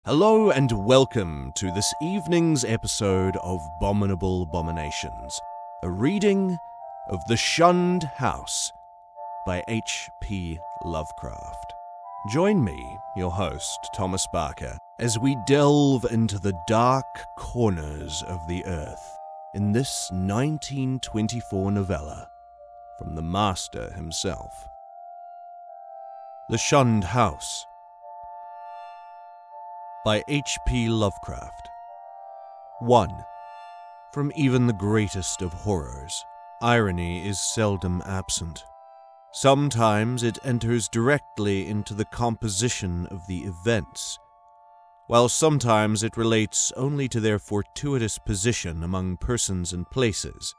Hello and welcome to this evening's episode of Bominable Bominations, a reading of The Shunned House by H.P. Lovecraft. Join me, your host, Thomas Barker, as we delve into the dark corners of the earth in this 1924 novella from the master himself. The Shunned House by H.P. Lovecraft. 1. From even the greatest of horrors, irony is seldom absent. Sometimes it enters directly into the composition of the events, while sometimes it relates only to their fortuitous position among persons and places.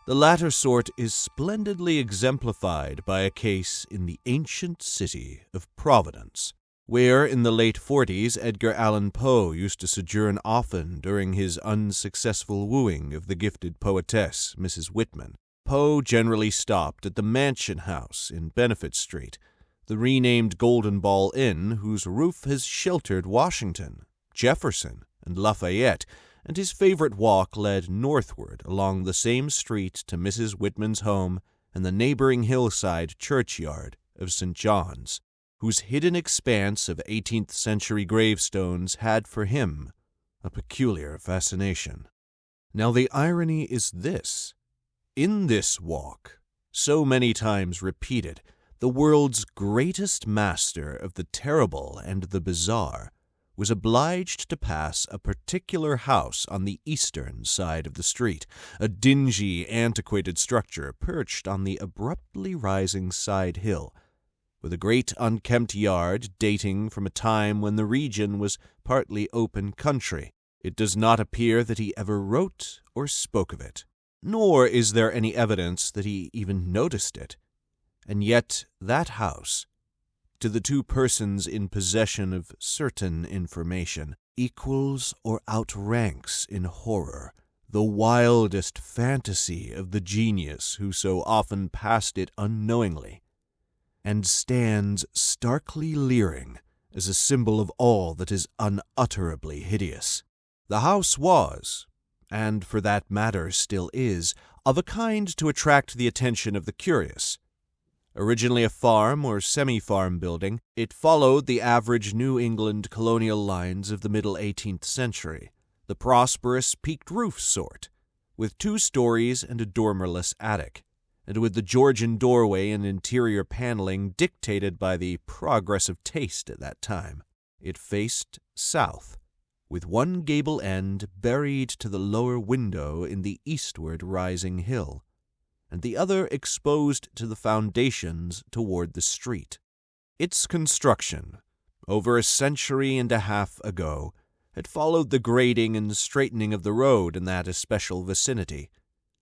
The latter sort is splendidly exemplified by a case in the ancient city of Providence, where in the late 40s Edgar Allan Poe used to sojourn often during his unsuccessful wooing of the gifted poetess, Mrs. Whitman. Poe generally stopped at the Mansion House in Benefit Street, the renamed Golden Ball Inn, whose roof has sheltered Washington, Jefferson, and Lafayette, and his favorite walk led northward along the same street to Mrs. Whitman's home and the neighboring hillside churchyard of St. John's, whose hidden expanse of 18th-century gravestones had for him a peculiar fascination. Now the irony is this. In this walk, so many times repeated, the world's greatest master of the terrible and the bizarre was obliged to pass a particular house on the eastern side of the street, a dingy, antiquated structure perched on the abruptly rising side hill, with a great unkempt yard dating from a time when the region was partly open country. It does not appear that he ever wrote or spoke of it, nor is there any evidence that he even noticed it. And yet that house, to the two persons in possession of certain information, equals or outranks in horror the wildest fantasy of the genius who so often passed it unknowingly, and stands starkly leering as a symbol of all that is unutterably hideous. The house was, and for that matter still is, of a kind to attract the attention of the curious. Originally a farm or semi-farm building, it followed the average New England colonial lines of the middle 18th century, the prosperous peaked roof sort, with 2 stories and a dormerless attic, and with the Georgian doorway and interior paneling dictated by the progressive taste at that time. It faced south, with one gable end buried to the lower window in the eastward rising hill, and the other exposed to the foundations toward the street. Its construction, over a century and a half ago, had followed the grading and straightening of the road in that especial vicinity,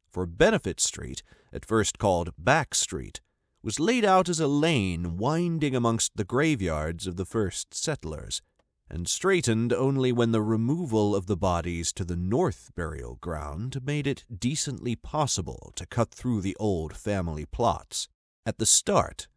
for Benefit Street, at first called Back Street, was laid out as a lane winding amongst the graveyards of the first settlers, and straightened only when the removal of the bodies to the north burial ground made it decently possible to cut through the old family plots. At the start,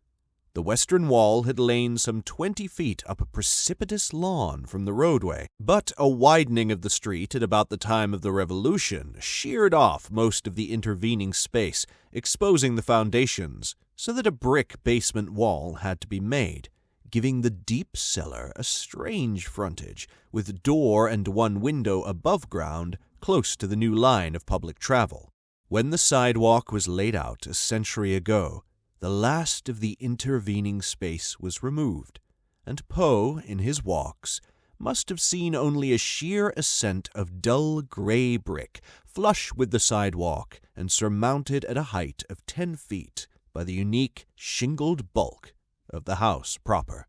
the western wall had lain some 20 feet up a precipitous lawn from the roadway, but a widening of the street at about the time of the Revolution sheared off most of the intervening space, exposing the foundations, so that a brick basement wall had to be made, giving the deep cellar a strange frontage, with door and one window above ground close to the new line of public travel. When the sidewalk was laid out a century ago, the last of the intervening space was removed, and Poe, in his walks, must have seen only a sheer ascent of dull gray brick, flush with the sidewalk and surmounted at a height of 10 feet by the unique shingled bulk of the house proper.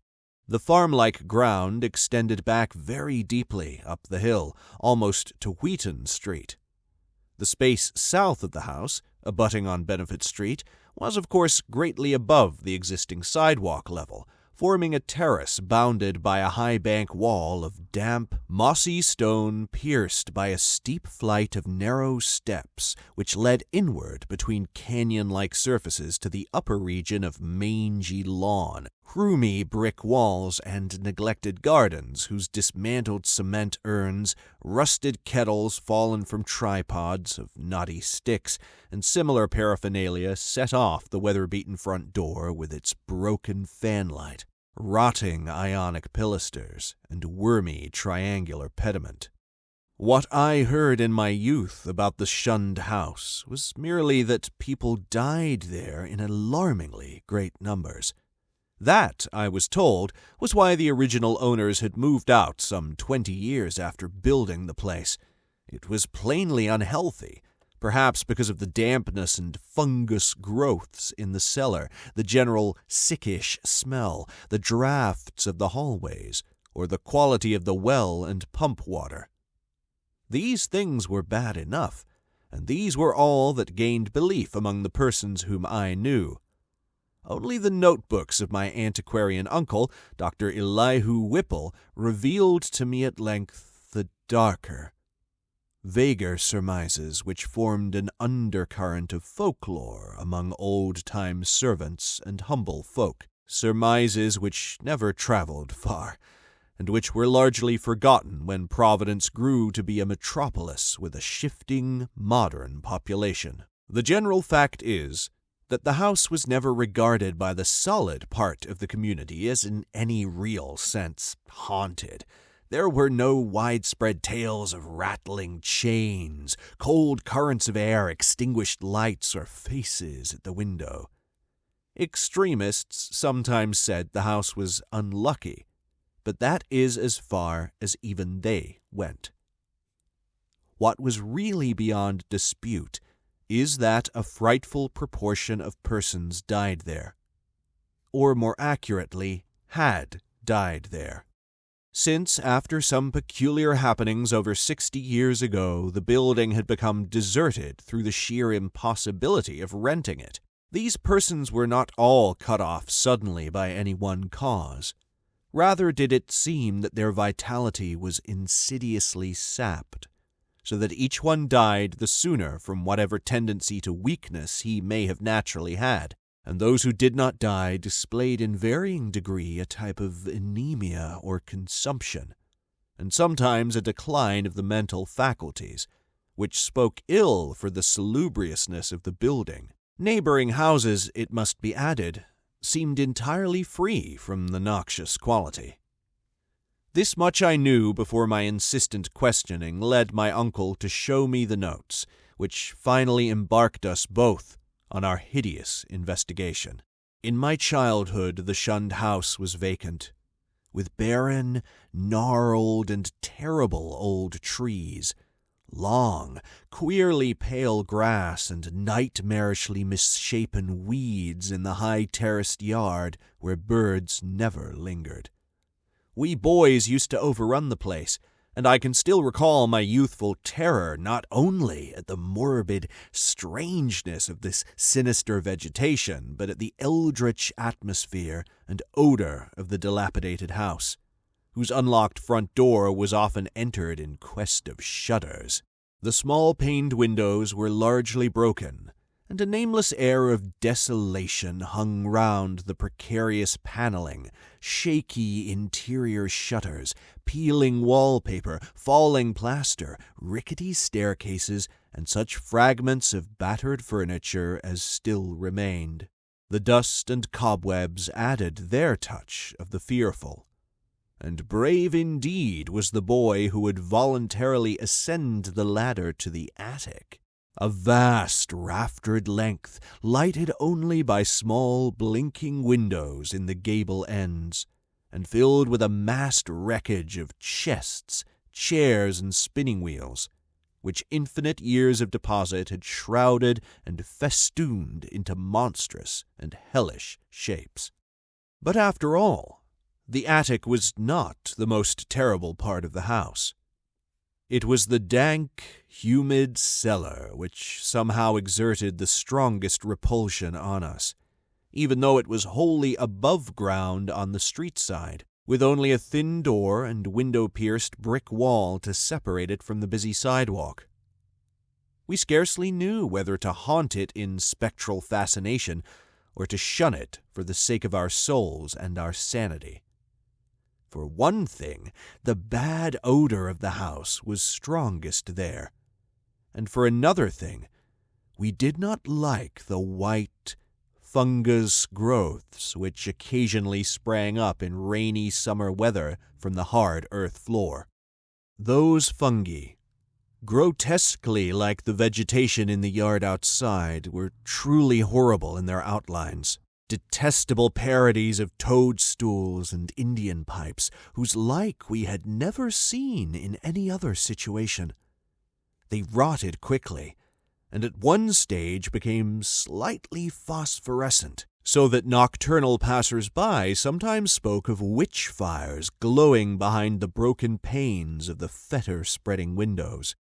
The farm-like ground extended back very deeply up the hill, almost to Wheaton Street. The space south of the house, abutting on Benefit Street, was of course greatly above the existing sidewalk level, forming a terrace bounded by a high bank wall of damp, mossy stone pierced by a steep flight of narrow steps which led inward between canyon-like surfaces to the upper region of mangy lawn, roomy brick walls and neglected gardens whose dismantled cement urns, rusted kettles fallen from tripods of knotty sticks, and similar paraphernalia set off the weather-beaten front door with its broken fanlight, rotting ionic pilasters, and wormy triangular pediment. What I heard in my youth about the Shunned house was merely that people died there in alarmingly great numbers. That, I was told, was why the original owners had moved out some 20 years after building the place. It was plainly unhealthy, perhaps because of the dampness and fungus growths in the cellar, the general sickish smell, the drafts of the hallways, or the quality of the well and pump water. These things were bad enough, and these were all that gained belief among the persons whom I knew. Only the notebooks of my antiquarian uncle, Dr. Elihu Whipple, revealed to me at length the darker, vaguer surmises which formed an undercurrent of folklore among old-time servants and humble folk, surmises which never traveled far, and which were largely forgotten when Providence grew to be a metropolis with a shifting, modern population. The general fact is that the house was never regarded by the solid part of the community as in any real sense haunted. There were no widespread tales of rattling chains, cold currents of air, extinguished lights, or faces at the window. Extremists sometimes said the house was unlucky, but that is as far as even they went. What was really beyond dispute is that a frightful proportion of persons died there, or more accurately, had died there. Since, after some peculiar happenings over 60 years ago, the building had become deserted through the sheer impossibility of renting it, these persons were not all cut off suddenly by any one cause. Rather did it seem that their vitality was insidiously sapped, so that each one died the sooner from whatever tendency to weakness he may have naturally had, and those who did not die displayed in varying degree a type of anemia or consumption, and sometimes a decline of the mental faculties, which spoke ill for the salubriousness of the building. Neighboring houses, it must be added, seemed entirely free from the noxious quality. This much I knew before my insistent questioning led my uncle to show me the notes, which finally embarked us both on our hideous investigation. In my childhood, the Shunned house was vacant, with barren, gnarled, and terrible old trees, long, queerly pale grass, and nightmarishly misshapen weeds in the high terraced yard where birds never lingered. We boys used to overrun the place, and I can still recall my youthful terror not only at the morbid strangeness of this sinister vegetation, but at the eldritch atmosphere and odor of the dilapidated house, whose unlocked front door was often entered in quest of shudders. The small-paned windows were largely broken, and a nameless air of desolation hung round the precarious paneling, shaky interior shutters, peeling wallpaper, falling plaster, rickety staircases, and such fragments of battered furniture as still remained. The dust and cobwebs added their touch of the fearful. And brave indeed was the boy who would voluntarily ascend the ladder to the attic, a vast raftered length, lighted only by small blinking windows in the gable ends, and filled with a massed wreckage of chests, chairs, and spinning wheels, which infinite years of deposit had shrouded and festooned into monstrous and hellish shapes. But after all, the attic was not the most terrible part of the house. It was the dank, humid cellar which somehow exerted the strongest repulsion on us, even though it was wholly above ground on the street side, with only a thin door and window-pierced brick wall to separate it from the busy sidewalk. We scarcely knew whether to haunt it in spectral fascination, or to shun it for the sake of our souls and our sanity. For one thing, the bad odor of the house was strongest there, and for another thing, we did not like the white, fungus growths which occasionally sprang up in rainy summer weather from the hard earth floor. Those fungi, grotesquely like the vegetation in the yard outside, were truly horrible in their outlines. Detestable parodies of toadstools and Indian pipes, whose like we had never seen in any other situation. They rotted quickly, and at one stage became slightly phosphorescent, so that nocturnal passers-by sometimes spoke of witch fires glowing behind the broken panes of the fetor-spreading windows.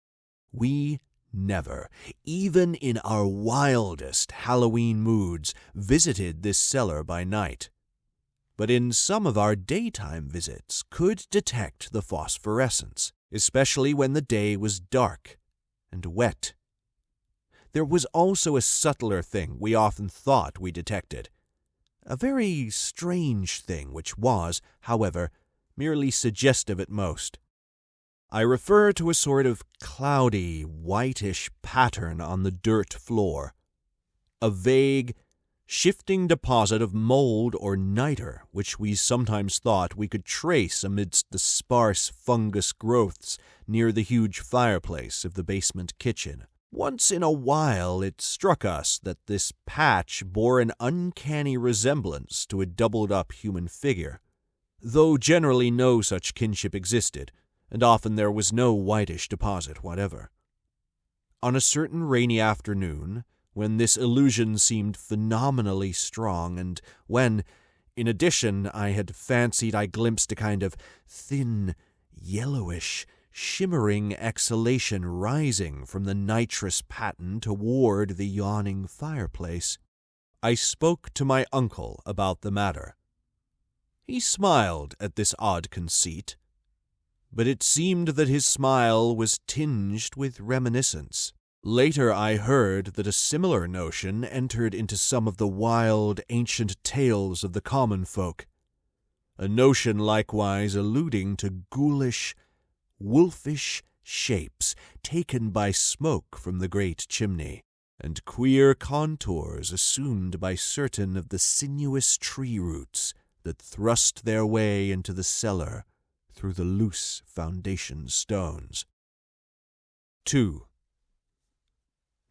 We never, even in our wildest Halloween moods, visited this cellar by night, but in some of our daytime visits could detect the phosphorescence, especially when the day was dark and wet. There was also a subtler thing we often thought we detected, a very strange thing which was, however, merely suggestive at most. I refer to a sort of cloudy, whitish pattern on the dirt floor, a vague, shifting deposit of mold or niter which we sometimes thought we could trace amidst the sparse fungus growths near the huge fireplace of the basement kitchen. Once in a while it struck us that this patch bore an uncanny resemblance to a doubled-up human figure, though generally no such kinship existed, and often there was no whitish deposit whatever. On a certain rainy afternoon, when this illusion seemed phenomenally strong, and when, in addition, I had fancied I glimpsed a kind of thin, yellowish, shimmering exhalation rising from the nitrous patten toward the yawning fireplace, I spoke to my uncle about the matter. He smiled at this odd conceit, but it seemed that his smile was tinged with reminiscence. Later I heard that a similar notion entered into some of the wild, ancient tales of the common folk, a notion likewise alluding to ghoulish, wolfish shapes taken by smoke from the great chimney, and queer contours assumed by certain of the sinuous tree roots that thrust their way into the cellar through the loose foundation stones. 2.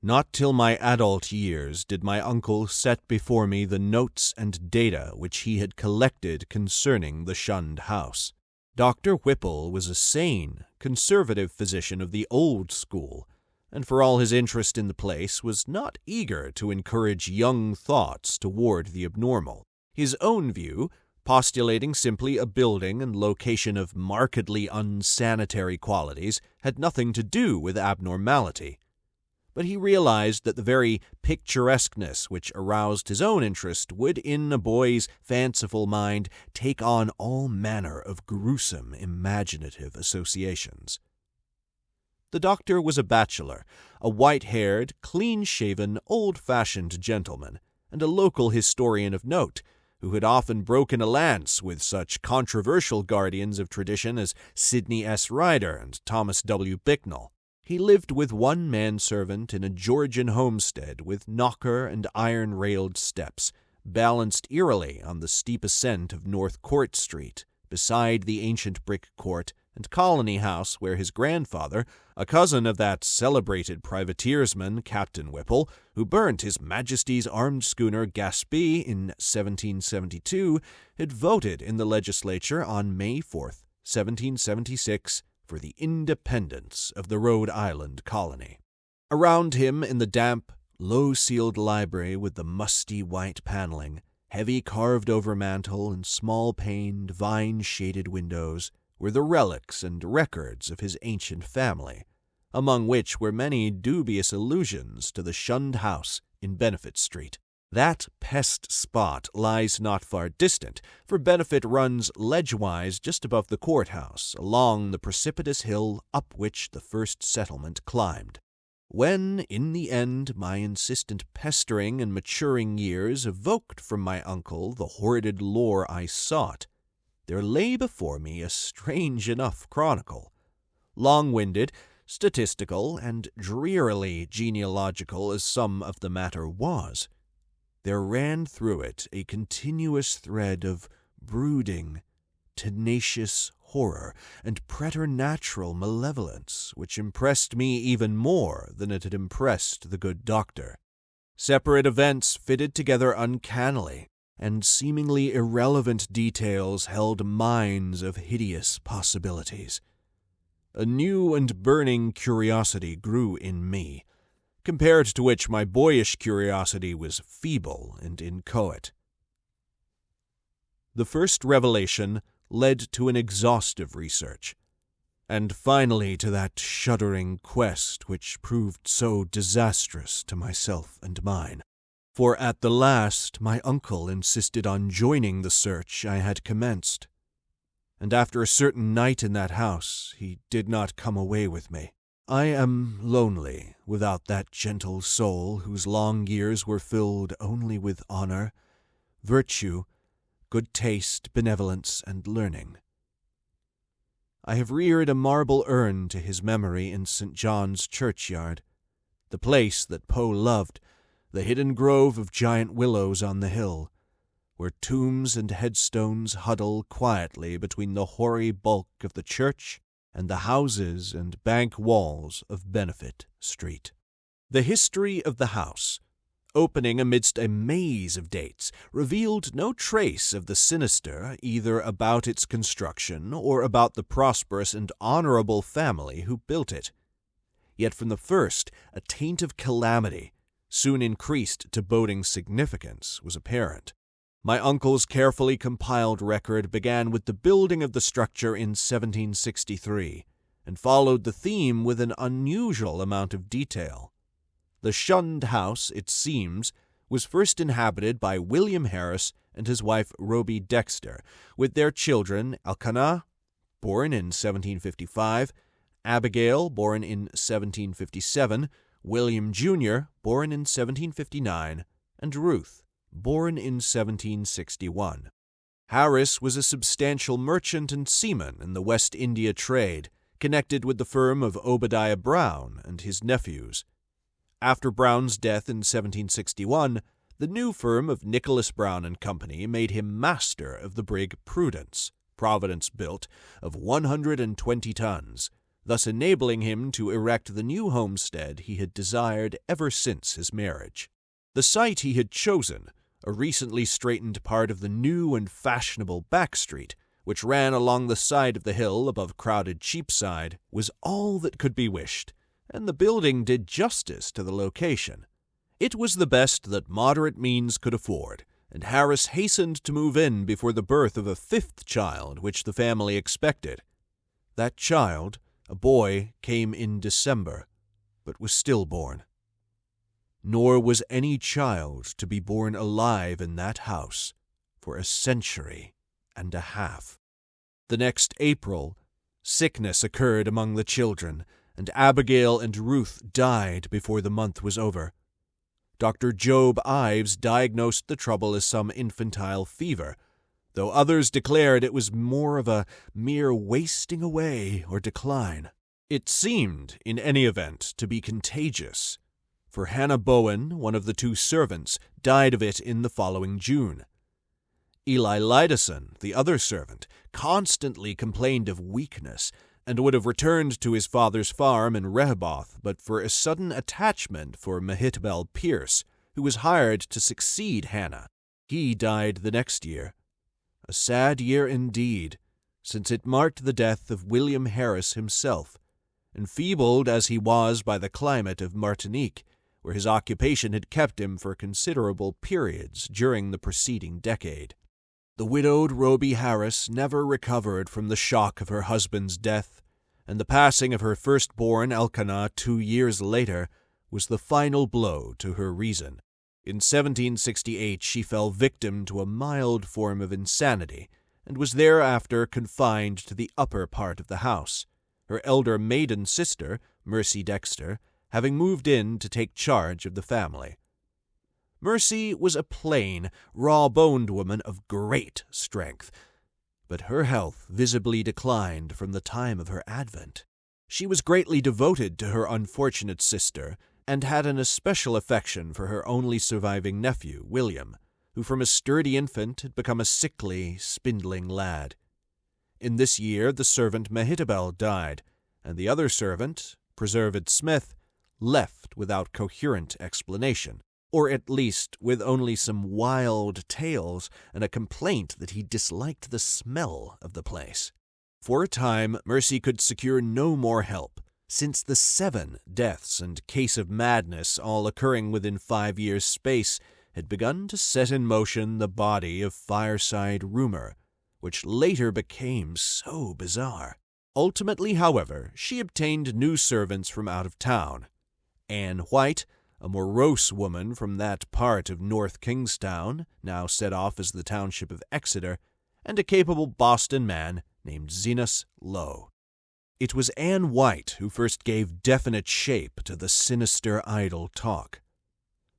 Not till my adult years did my uncle set before me the notes and data which he had collected concerning the Shunned house. Dr. Whipple was a sane, conservative physician of the old school, and for all his interest in the place was not eager to encourage young thoughts toward the abnormal. His own view, postulating simply a building and location of markedly unsanitary qualities, had nothing to do with abnormality. But he realized that the very picturesqueness which aroused his own interest would in a boy's fanciful mind take on all manner of gruesome imaginative associations. The doctor was a bachelor, a white-haired, clean-shaven, old-fashioned gentleman, and a local historian of note, who had often broken a lance with such controversial guardians of tradition as Sidney S. Ryder and Thomas W. Bicknell. He lived with one manservant in a Georgian homestead with knocker and iron-railed steps, balanced eerily on the steep ascent of North Court Street, beside the ancient brick court and colony house where his grandfather, a cousin of that celebrated privateersman Captain Whipple, who burnt His Majesty's armed schooner Gaspee in 1772, had voted in the legislature on May 4th, 1776, for the independence of the Rhode Island colony. Around him in the damp, low-ceiled library with the musty white paneling, heavy carved-over mantel and small-paned, vine-shaded windows, were the relics and records of his ancient family, among which were many dubious allusions to the Shunned house in Benefit Street. That pest spot lies not far distant, for Benefit runs ledgewise just above the courthouse, along the precipitous hill up which the first settlement climbed. When, in the end, my insistent pestering and maturing years evoked from my uncle the hoarded lore I sought, there lay before me a strange enough chronicle, long-winded, statistical, and drearily genealogical as some of the matter was. There ran through it a continuous thread of brooding, tenacious horror and preternatural malevolence, which impressed me even more than it had impressed the good doctor. Separate events fitted together uncannily, and seemingly irrelevant details held mines of hideous possibilities. A new and burning curiosity grew in me, compared to which my boyish curiosity was feeble and inchoate. The first revelation led to an exhaustive research, and finally to that shuddering quest which proved so disastrous to myself and mine. For at the last my uncle insisted on joining the search I had commenced, and after a certain night in that house he did not come away with me. I am lonely without that gentle soul whose long years were filled only with honor, virtue, good taste, benevolence, and learning. I have reared a marble urn to his memory in St. John's churchyard, the place that Poe loved, the hidden grove of giant willows on the hill, where tombs and headstones huddle quietly between the hoary bulk of the church and the houses and bank walls of Benefit Street. The history of the house, opening amidst a maze of dates, revealed no trace of the sinister either about its construction or about the prosperous and honorable family who built it. Yet from the first, a taint of calamity, soon increased to boding significance, was apparent. My uncle's carefully compiled record began with the building of the structure in 1763, and followed the theme with an unusual amount of detail. The Shunned house, it seems, was first inhabited by William Harris and his wife Roby Dexter, with their children Elkanah, born in 1755, Abigail, born in 1757, William Jr., born in 1759, and Ruth, born in 1761. Harris was a substantial merchant and seaman in the West India trade, connected with the firm of Obadiah Brown and his nephews. After Brown's death in 1761, the new firm of Nicholas Brown and Company made him master of the brig Prudence, Providence-built, of 120 tons, thus enabling him to erect the new homestead he had desired ever since his marriage. The site he had chosen, a recently straightened part of the new and fashionable back street, which ran along the side of the hill above crowded Cheapside, was all that could be wished, and the building did justice to the location. It was the best that moderate means could afford, and Harris hastened to move in before the birth of a fifth child which the family expected. That child, a boy, came in December, but was stillborn. Nor was any child to be born alive in that house for a century and a half. The next April, sickness occurred among the children, and Abigail and Ruth died before the month was over. Dr. Job Ives diagnosed the trouble as some infantile fever, though others declared it was more of a mere wasting away or decline. It seemed, in any event, to be contagious, for Hannah Bowen, one of the two servants, died of it in the following June. Eli Lideson, the other servant, constantly complained of weakness, and would have returned to his father's farm in Rehoboth but for a sudden attachment for Mahitbel Pierce, who was hired to succeed Hannah. He died the next year. A sad year indeed, since it marked the death of William Harris himself, enfeebled as he was by the climate of Martinique, where his occupation had kept him for considerable periods during the preceding decade. The widowed Roby Harris never recovered from the shock of her husband's death, and the passing of her firstborn Elkanah 2 years later was the final blow to her reason. In 1768 she fell victim to a mild form of insanity, and was thereafter confined to the upper part of the house. Her elder maiden sister, Mercy Dexter, having moved in to take charge of the family. Mercy was a plain, raw-boned woman of great strength, but her health visibly declined from the time of her advent. She was greatly devoted to her unfortunate sister, and had an especial affection for her only surviving nephew, William, who from a sturdy infant had become a sickly, spindling lad. In this year the servant Mehitabel died, and the other servant, Preserved Smith, left without coherent explanation, or at least with only some wild tales and a complaint that he disliked the smell of the place. For a time, Mercy could secure no more help, since the 7 deaths and case of madness, all occurring within 5 years' space, had begun to set in motion the body of fireside rumor, which later became so bizarre. Ultimately, however, she obtained new servants from out of town. Anne White, a morose woman from that part of North Kingstown, now set off as the township of Exeter, and a capable Boston man named Zenas Lowe. It was Anne White who first gave definite shape to the sinister idle talk.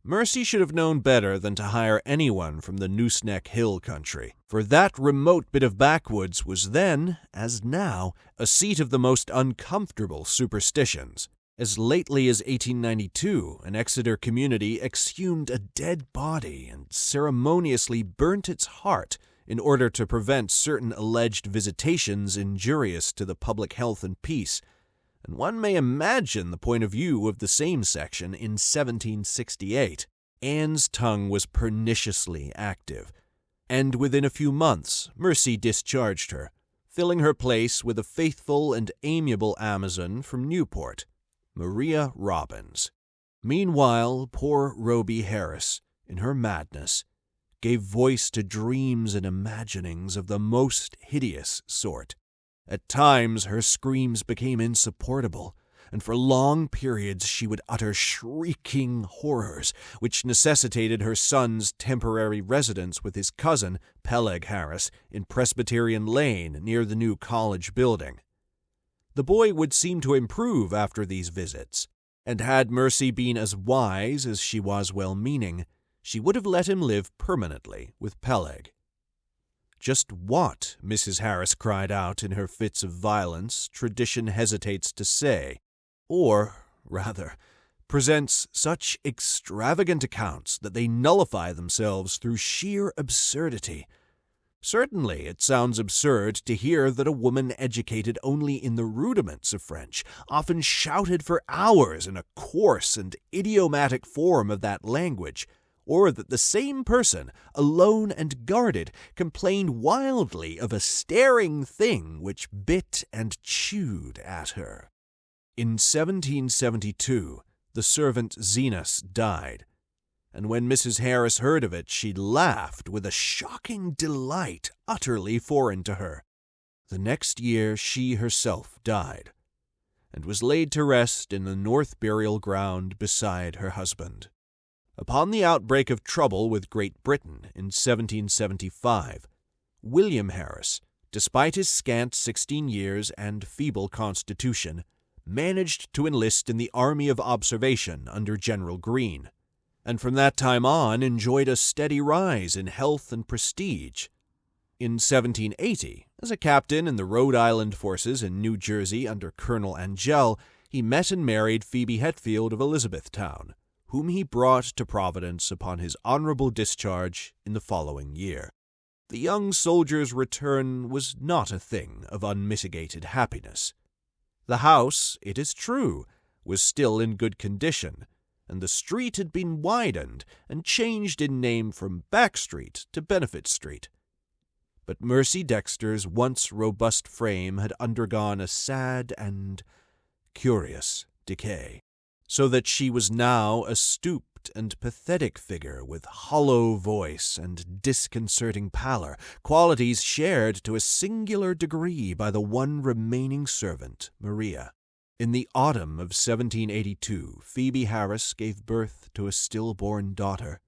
Mercy should have known better than to hire anyone from the Nooseneck Hill country, for that remote bit of backwoods was then, as now, a seat of the most uncomfortable superstitions. As lately as 1892, an Exeter community exhumed a dead body and ceremoniously burnt its heart in order to prevent certain alleged visitations injurious to the public health and peace, and one may imagine the point of view of the same section in 1768. Anne's tongue was perniciously active, and within a few months Mercy discharged her, filling her place with a faithful and amiable Amazon from Newport, Maria Robbins. Meanwhile, poor Roby Harris, in her madness, gave voice to dreams and imaginings of the most hideous sort. At times her screams became insupportable, and for long periods she would utter shrieking horrors, which necessitated her son's temporary residence with his cousin, Peleg Harris, in Presbyterian Lane near the new college building. The boy would seem to improve after these visits, and had Mercy been as wise as she was well-meaning, she would have let him live permanently with Peleg. Just what Mrs. Harris cried out in her fits of violence, tradition hesitates to say, or, rather, presents such extravagant accounts that they nullify themselves through sheer absurdity. Certainly, it sounds absurd to hear that a woman educated only in the rudiments of French often shouted for hours in a coarse and idiomatic form of that language, or that the same person, alone and guarded, complained wildly of a staring thing which bit and chewed at her. In 1772, the servant Zenas died, and when Mrs. Harris heard of it, she laughed with a shocking delight utterly foreign to her. The next year she herself died, and was laid to rest in the North Burial Ground beside her husband. Upon the outbreak of trouble with Great Britain in 1775, William Harris, despite his scant 16 years and feeble constitution, managed to enlist in the Army of Observation under General Greene, and from that time on enjoyed a steady rise in health and prestige. In 1780, as a captain in the Rhode Island forces in New Jersey under Colonel Angell, he met and married Phoebe Hetfield of Elizabethtown, whom he brought to Providence upon his honorable discharge in the following year. The young soldier's return was not a thing of unmitigated happiness. The house, it is true, was still in good condition, and the street had been widened and changed in name from Back Street to Benefit Street. But Mercy Dexter's once robust frame had undergone a sad and curious decay, so that she was now a stooped and pathetic figure with hollow voice and disconcerting pallor, qualities shared to a singular degree by the one remaining servant, Maria. In the autumn of 1782, Phoebe Harris gave birth to a stillborn daughter,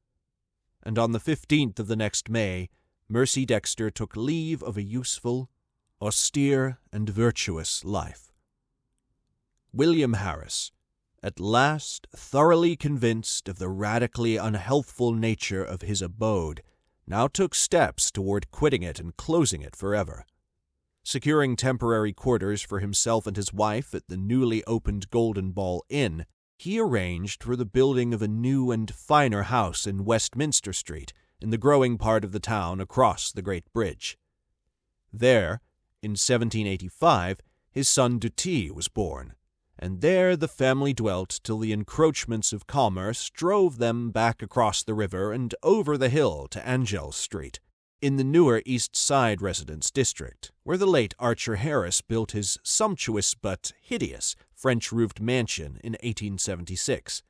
and on the 15th of the next May, Mercy Dexter took leave of a useful, austere, and virtuous life. William Harris, at last thoroughly convinced of the radically unhealthful nature of his abode, now took steps toward quitting it and closing it forever. Securing temporary quarters for himself and his wife at the newly opened Golden Ball Inn, he arranged for the building of a new and finer house in Westminster Street, in the growing part of the town across the Great Bridge. There, in 1785, his son Dutee was born, and there the family dwelt till the encroachments of commerce drove them back across the river and over the hill to Angell Street, in the newer East Side residence district, where the late Archer Harris built his sumptuous but hideous French-roofed mansion in 1876.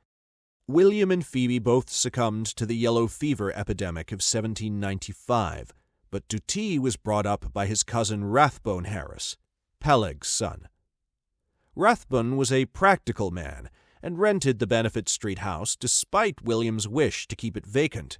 William and Phoebe both succumbed to the yellow fever epidemic of 1795, but Dutee was brought up by his cousin Rathbone Harris, Peleg's son. Rathbone was a practical man and rented the Benefit Street house despite William's wish to keep it vacant.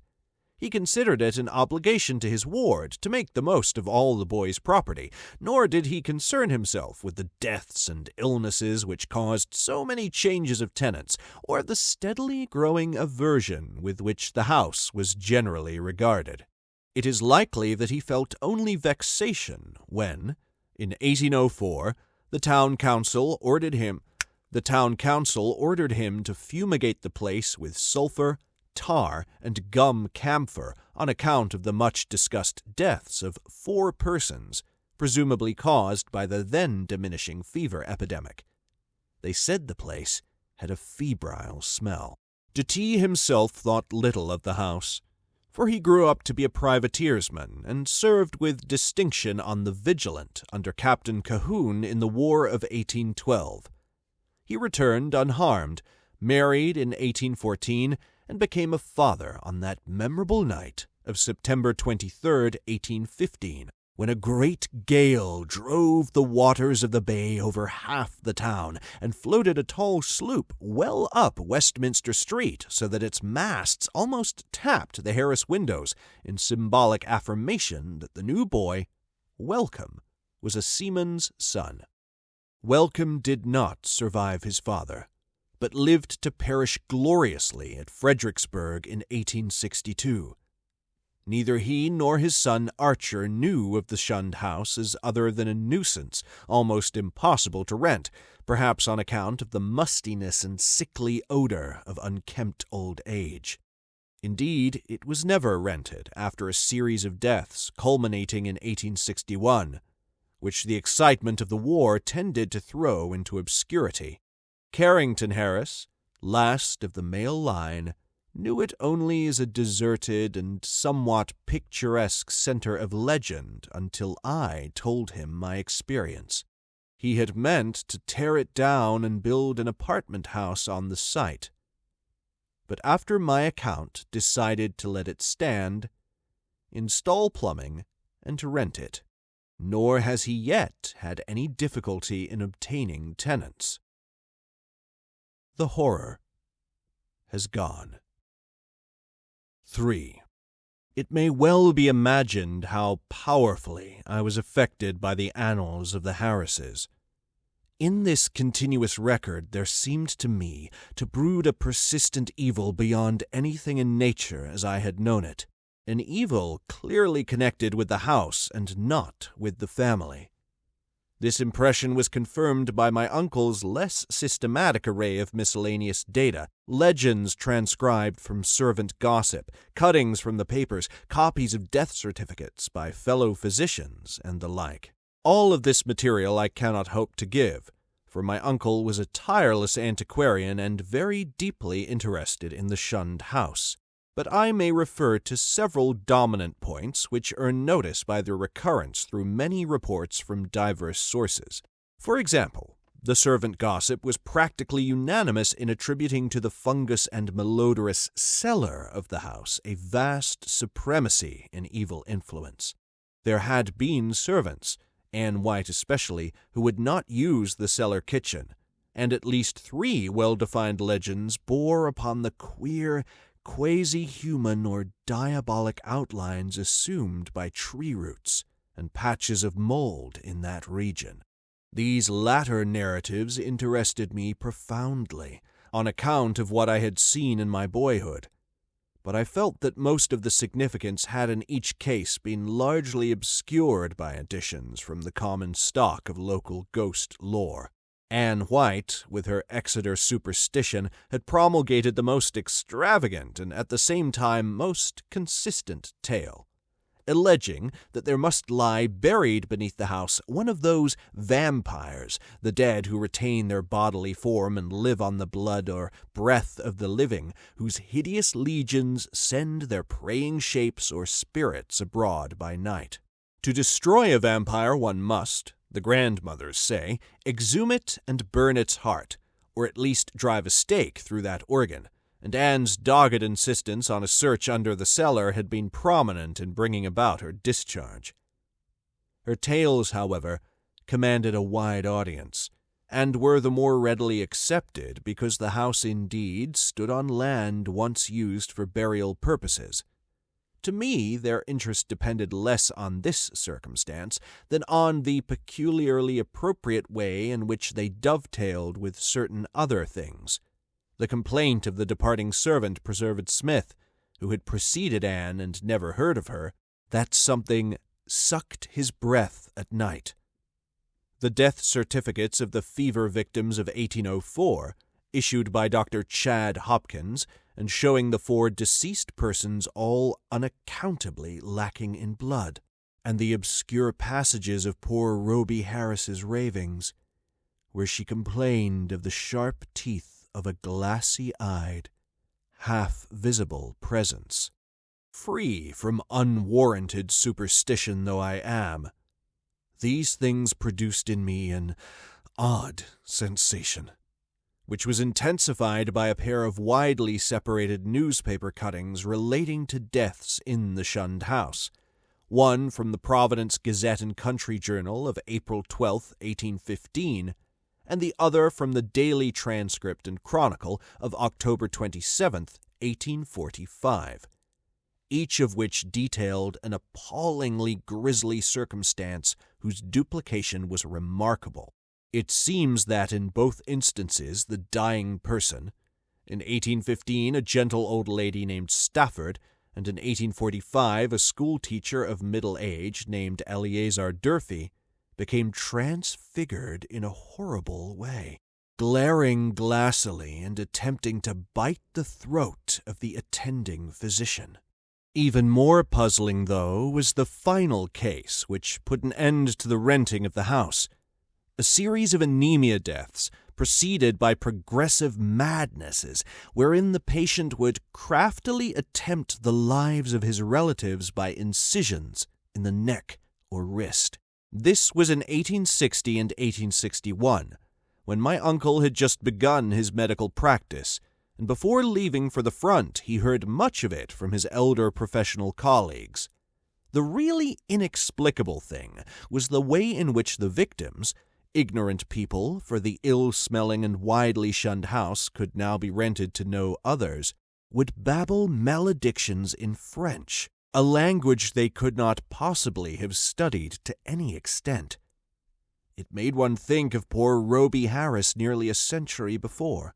He considered it an obligation to his ward to make the most of all the boy's property, nor did he concern himself with the deaths and illnesses which caused so many changes of tenants, or the steadily growing aversion with which the house was generally regarded. It is likely that he felt only vexation when, in 1804, the town council ordered him to fumigate the place with sulphur, tar, and gum camphor on account of the much-discussed deaths of 4 persons, presumably caused by the then diminishing fever epidemic. They said the place had a febrile smell. Dutee himself thought little of the house, for he grew up to be a privateersman and served with distinction on the Vigilant under Captain Cahoon in the War of 1812. He returned unharmed, married in 1814, and became a father on that memorable night of September 23, 1815, when a great gale drove the waters of the bay over half the town and floated a tall sloop well up Westminster Street so that its masts almost tapped the Harris windows in symbolic affirmation that the new boy, Welcome, was a seaman's son. Welcome did not survive his father, but lived to perish gloriously at Fredericksburg in 1862. Neither he nor his son Archer knew of the Shunned house as other than a nuisance, almost impossible to rent, perhaps on account of the mustiness and sickly odor of unkempt old age. Indeed, it was never rented after a series of deaths culminating in 1861, which the excitement of the war tended to throw into obscurity. Carrington Harris, last of the male line, knew it only as a deserted and somewhat picturesque center of legend until I told him my experience. He had meant to tear it down and build an apartment house on the site, but after my account decided to let it stand, install plumbing, and to rent it. Nor has he yet had any difficulty in obtaining tenants. The horror has gone. 3. It may well be imagined how powerfully I was affected by the annals of the Harrises. In this continuous record there seemed to me to brood a persistent evil beyond anything in nature as I had known it, an evil clearly connected with the house and not with the family. This impression was confirmed by my uncle's less systematic array of miscellaneous data, legends transcribed from servant gossip, cuttings from the papers, copies of death certificates by fellow physicians, and the like. All of this material I cannot hope to give, for my uncle was a tireless antiquarian and very deeply interested in the Shunned house. But I may refer to several dominant points which earn notice by their recurrence through many reports from diverse sources. For example, the servant gossip was practically unanimous in attributing to the fungus and malodorous cellar of the house a vast supremacy in evil influence. There had been servants, Anne White especially, who would not use the cellar kitchen, and at least 3 well-defined legends bore upon the queer, quasi-human or diabolic outlines assumed by tree roots and patches of mold in that region. These latter narratives interested me profoundly, on account of what I had seen in my boyhood, but I felt that most of the significance had in each case been largely obscured by additions from the common stock of local ghost lore. Anne White, with her Exeter superstition, had promulgated the most extravagant and at the same time most consistent tale, alleging that there must lie buried beneath the house one of those vampires, the dead who retain their bodily form and live on the blood or breath of the living, whose hideous legions send their preying shapes or spirits abroad by night. To destroy a vampire one must, the grandmothers say, exhume it and burn its heart, or at least drive a stake through that organ, and Anne's dogged insistence on a search under the cellar had been prominent in bringing about her discharge. Her tales, however, commanded a wide audience, and were the more readily accepted because the house indeed stood on land once used for burial purposes. To me, their interest depended less on this circumstance than on the peculiarly appropriate way in which they dovetailed with certain other things. The complaint of the departing servant, Preserved Smith, who had preceded Anne and never heard of her, that something sucked his breath at night. The death certificates of the fever victims of 1804, issued by Dr. Chad Hopkins, and showing the 4 deceased persons all unaccountably lacking in blood, and the obscure passages of poor Roby Harris's ravings, where she complained of the sharp teeth of a glassy-eyed, half-visible presence. Free from unwarranted superstition though I am, these things produced in me an odd sensation, which was intensified by a pair of widely separated newspaper cuttings relating to deaths in the Shunned house, one from the Providence Gazette and Country Journal of April 12, 1815, and the other from the Daily Transcript and Chronicle of October 27, 1845, each of which detailed an appallingly grisly circumstance whose duplication was remarkable. It seems that in both instances the dying person, in 1815 a gentle old lady named Stafford, and in 1845 a schoolteacher of middle age named Eleazar Durfee, became transfigured in a horrible way, glaring glassily and attempting to bite the throat of the attending physician. Even more puzzling, though, was the final case which put an end to the renting of the house. A series of anemia deaths, preceded by progressive madnesses, wherein the patient would craftily attempt the lives of his relatives by incisions in the neck or wrist. This was in 1860 and 1861, when my uncle had just begun his medical practice, and before leaving for the front he heard much of it from his elder professional colleagues. The really inexplicable thing was the way in which the victims, ignorant people, for the ill-smelling and widely shunned house could now be rented to no others, would babble maledictions in French, a language they could not possibly have studied to any extent. It made one think of poor Roby Harris nearly a century before,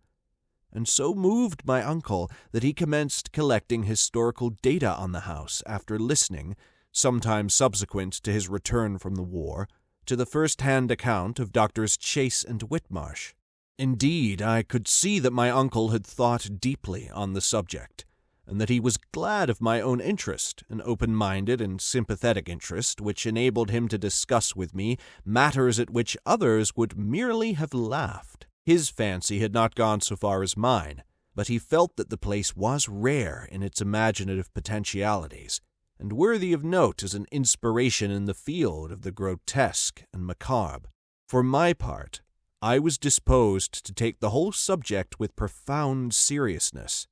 and so moved my uncle that he commenced collecting historical data on the house after listening, sometime subsequent to his return from the war, to the first-hand account of Doctors Chase and Whitmarsh. Indeed, I could see that my uncle had thought deeply on the subject, and that he was glad of my own interest, an open-minded and sympathetic interest which enabled him to discuss with me matters at which others would merely have laughed. His fancy had not gone so far as mine, but he felt that the place was rare in its imaginative potentialities, and worthy of note as an inspiration in the field of the grotesque and macabre. For my part, I was disposed to take the whole subject with profound seriousness,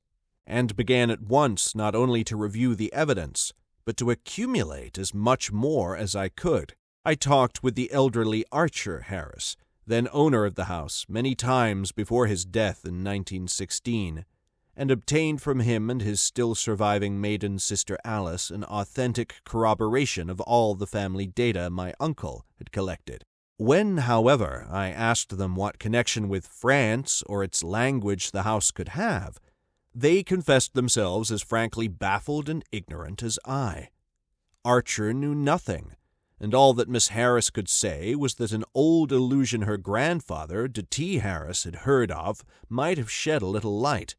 and began at once not only to review the evidence, but to accumulate as much more as I could. I talked with the elderly Archer Harris, then owner of the house, many times before his death in 1916, and obtained from him and his still surviving maiden sister Alice an authentic corroboration of all the family data my uncle had collected. When, however, I asked them what connection with France or its language the house could have, they confessed themselves as frankly baffled and ignorant as I. Archer knew nothing, and all that Miss Harris could say was that an old illusion her grandfather, de T. Harris, had heard of might have shed a little light.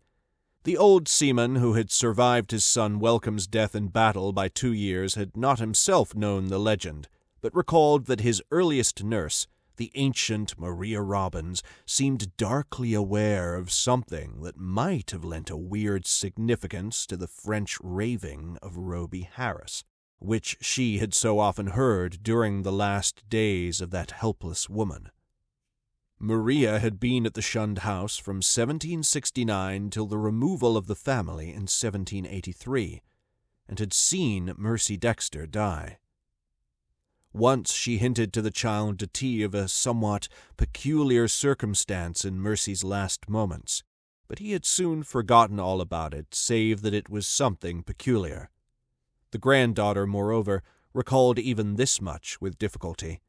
The old seaman who had survived his son Welcome's death in battle by 2 years had not himself known the legend, but recalled that his earliest nurse, the ancient Maria Robbins, seemed darkly aware of something that might have lent a weird significance to the French raving of Roby Harris, which she had so often heard during the last days of that helpless woman. Maria had been at the Shunned house from 1769 till the removal of the family in 1783, and had seen Mercy Dexter die. Once she hinted to the child de T of a somewhat peculiar circumstance in Mercy's last moments, but he had soon forgotten all about it, save that it was something peculiar. The granddaughter, moreover, recalled even this much with difficulty.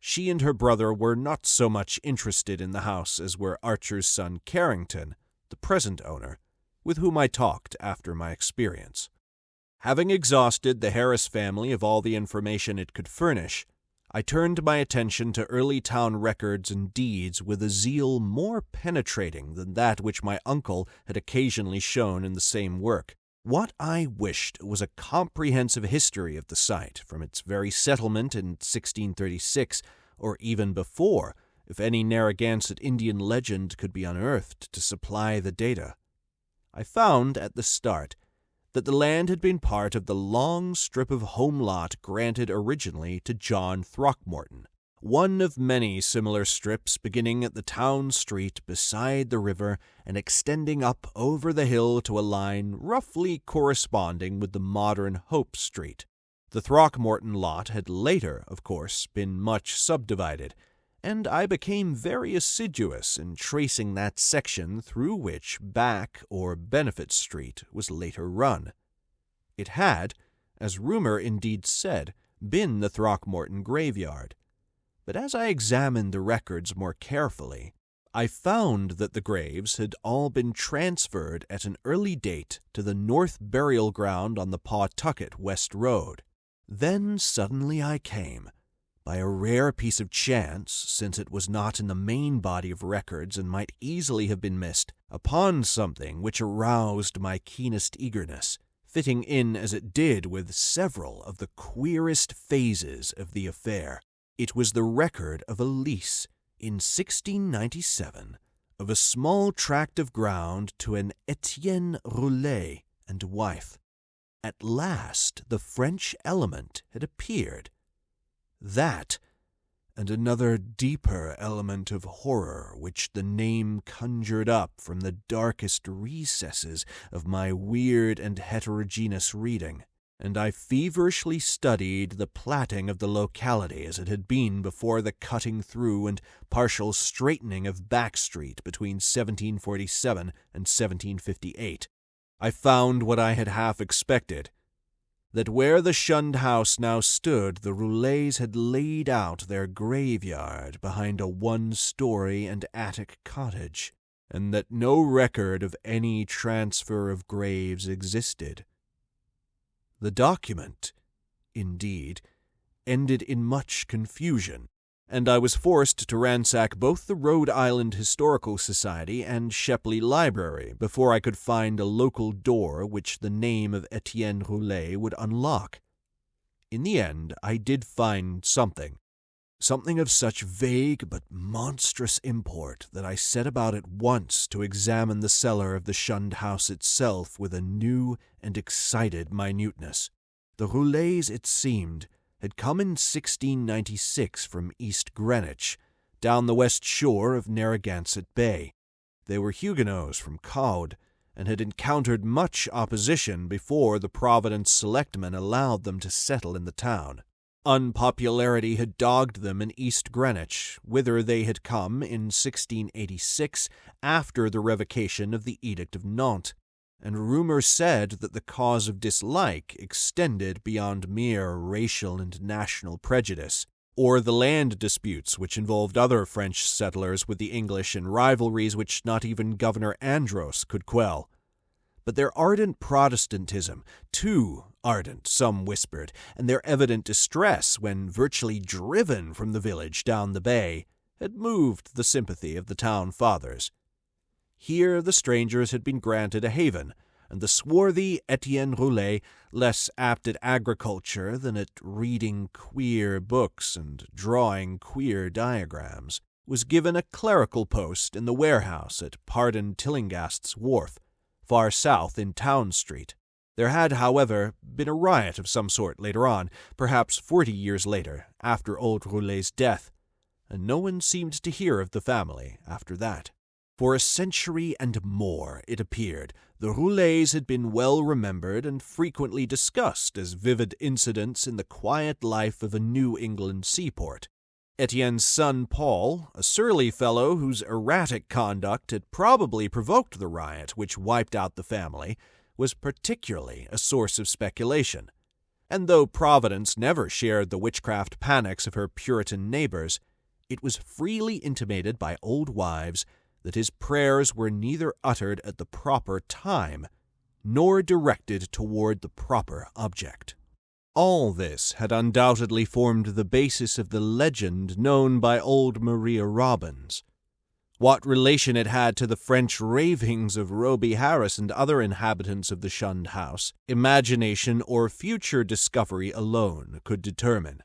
She and her brother were not so much interested in the house as were Archer's son Carrington, the present owner, with whom I talked after my experience. Having exhausted the Harris family of all the information it could furnish, I turned my attention to early town records and deeds with a zeal more penetrating than that which my uncle had occasionally shown in the same work. What I wished was a comprehensive history of the site, from its very settlement in 1636, or even before, if any Narragansett Indian legend could be unearthed to supply the data. I found, at the start, that the land had been part of the long strip of home lot granted originally to John Throckmorton, one of many similar strips beginning at the town street beside the river and extending up over the hill to a line roughly corresponding with the modern Hope Street. The Throckmorton lot had later, of course, been much subdivided, and I became very assiduous in tracing that section through which Back or Benefit Street was later run. It had, as rumor indeed said, been the Throckmorton graveyard. But as I examined the records more carefully, I found that the graves had all been transferred at an early date to the North Burial Ground on the Pawtucket West Road. Then suddenly I came, by a rare piece of chance, since it was not in the main body of records and might easily have been missed, upon something which aroused my keenest eagerness, fitting in as it did with several of the queerest phases of the affair. It was the record of a lease, in 1697, of a small tract of ground to an Etienne Roulet and wife. At last the French element had appeared. That, and another deeper element of horror which the name conjured up from the darkest recesses of my weird and heterogeneous reading, and I feverishly studied the platting of the locality as it had been before the cutting through and partial straightening of Back Street between 1747 and 1758. I found what I had half expected, that where the Shunned house now stood, the Roulets had laid out their graveyard behind a one-story and attic cottage, and that no record of any transfer of graves existed. The document, indeed, ended in much confusion, and I was forced to ransack both the Rhode Island Historical Society and Shepley Library before I could find a local door which the name of Etienne Roulet would unlock. In the end, I did find something of such vague but monstrous import that I set about at once to examine the cellar of the Shunned house itself with a new and excited minuteness. The Roulets, it seemed, had come in 1696 from East Greenwich, down the west shore of Narragansett Bay. They were Huguenots from Caude, and had encountered much opposition before the Providence selectmen allowed them to settle in the town. Unpopularity had dogged them in East Greenwich, whither they had come in 1686 after the revocation of the Edict of Nantes, and rumor said that the cause of dislike extended beyond mere racial and national prejudice, or the land disputes which involved other French settlers with the English in rivalries which not even Governor Andros could quell. But their ardent Protestantism, too ardent, some whispered, and their evident distress when virtually driven from the village down the bay, had moved the sympathy of the town fathers. Here the strangers had been granted a haven, and the swarthy Etienne Roulet, less apt at agriculture than at reading queer books and drawing queer diagrams, was given a clerical post in the warehouse at Pardon Tillinghast's wharf, far south in Town Street. There had, however, been a riot of some sort later on, perhaps 40 years later, after old Roulet's death, and no one seemed to hear of the family after that. For a century and more, it appeared, the Roulets had been well remembered and frequently discussed as vivid incidents in the quiet life of a New England seaport. Etienne's son Paul, a surly fellow whose erratic conduct had probably provoked the riot which wiped out the family, was particularly a source of speculation. And though Providence never shared the witchcraft panics of her Puritan neighbors, it was freely intimated by old wives that his prayers were neither uttered at the proper time nor directed toward the proper object. All this had undoubtedly formed the basis of the legend known by old Maria Robbins. What relation it had to the French ravings of Roby Harris and other inhabitants of the Shunned house, imagination or future discovery alone could determine.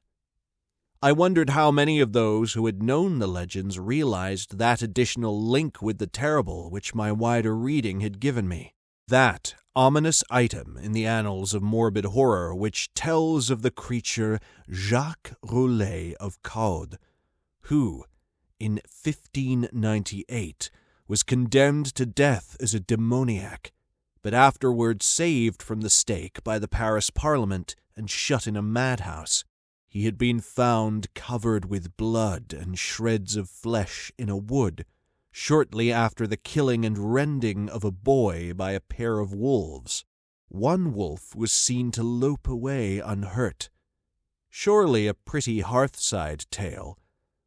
I wondered how many of those who had known the legends realized that additional link with the terrible which my wider reading had given me. That ominous item in the annals of morbid horror which tells of the creature Jacques Roulet of Caude, who, in 1598, was condemned to death as a demoniac, but afterwards saved from the stake by the Paris Parliament and shut in a madhouse. He had been found covered with blood and shreds of flesh in a wood, shortly after the killing and rending of a boy by a pair of wolves. One wolf was seen to lope away unhurt. Surely a pretty hearthside tale,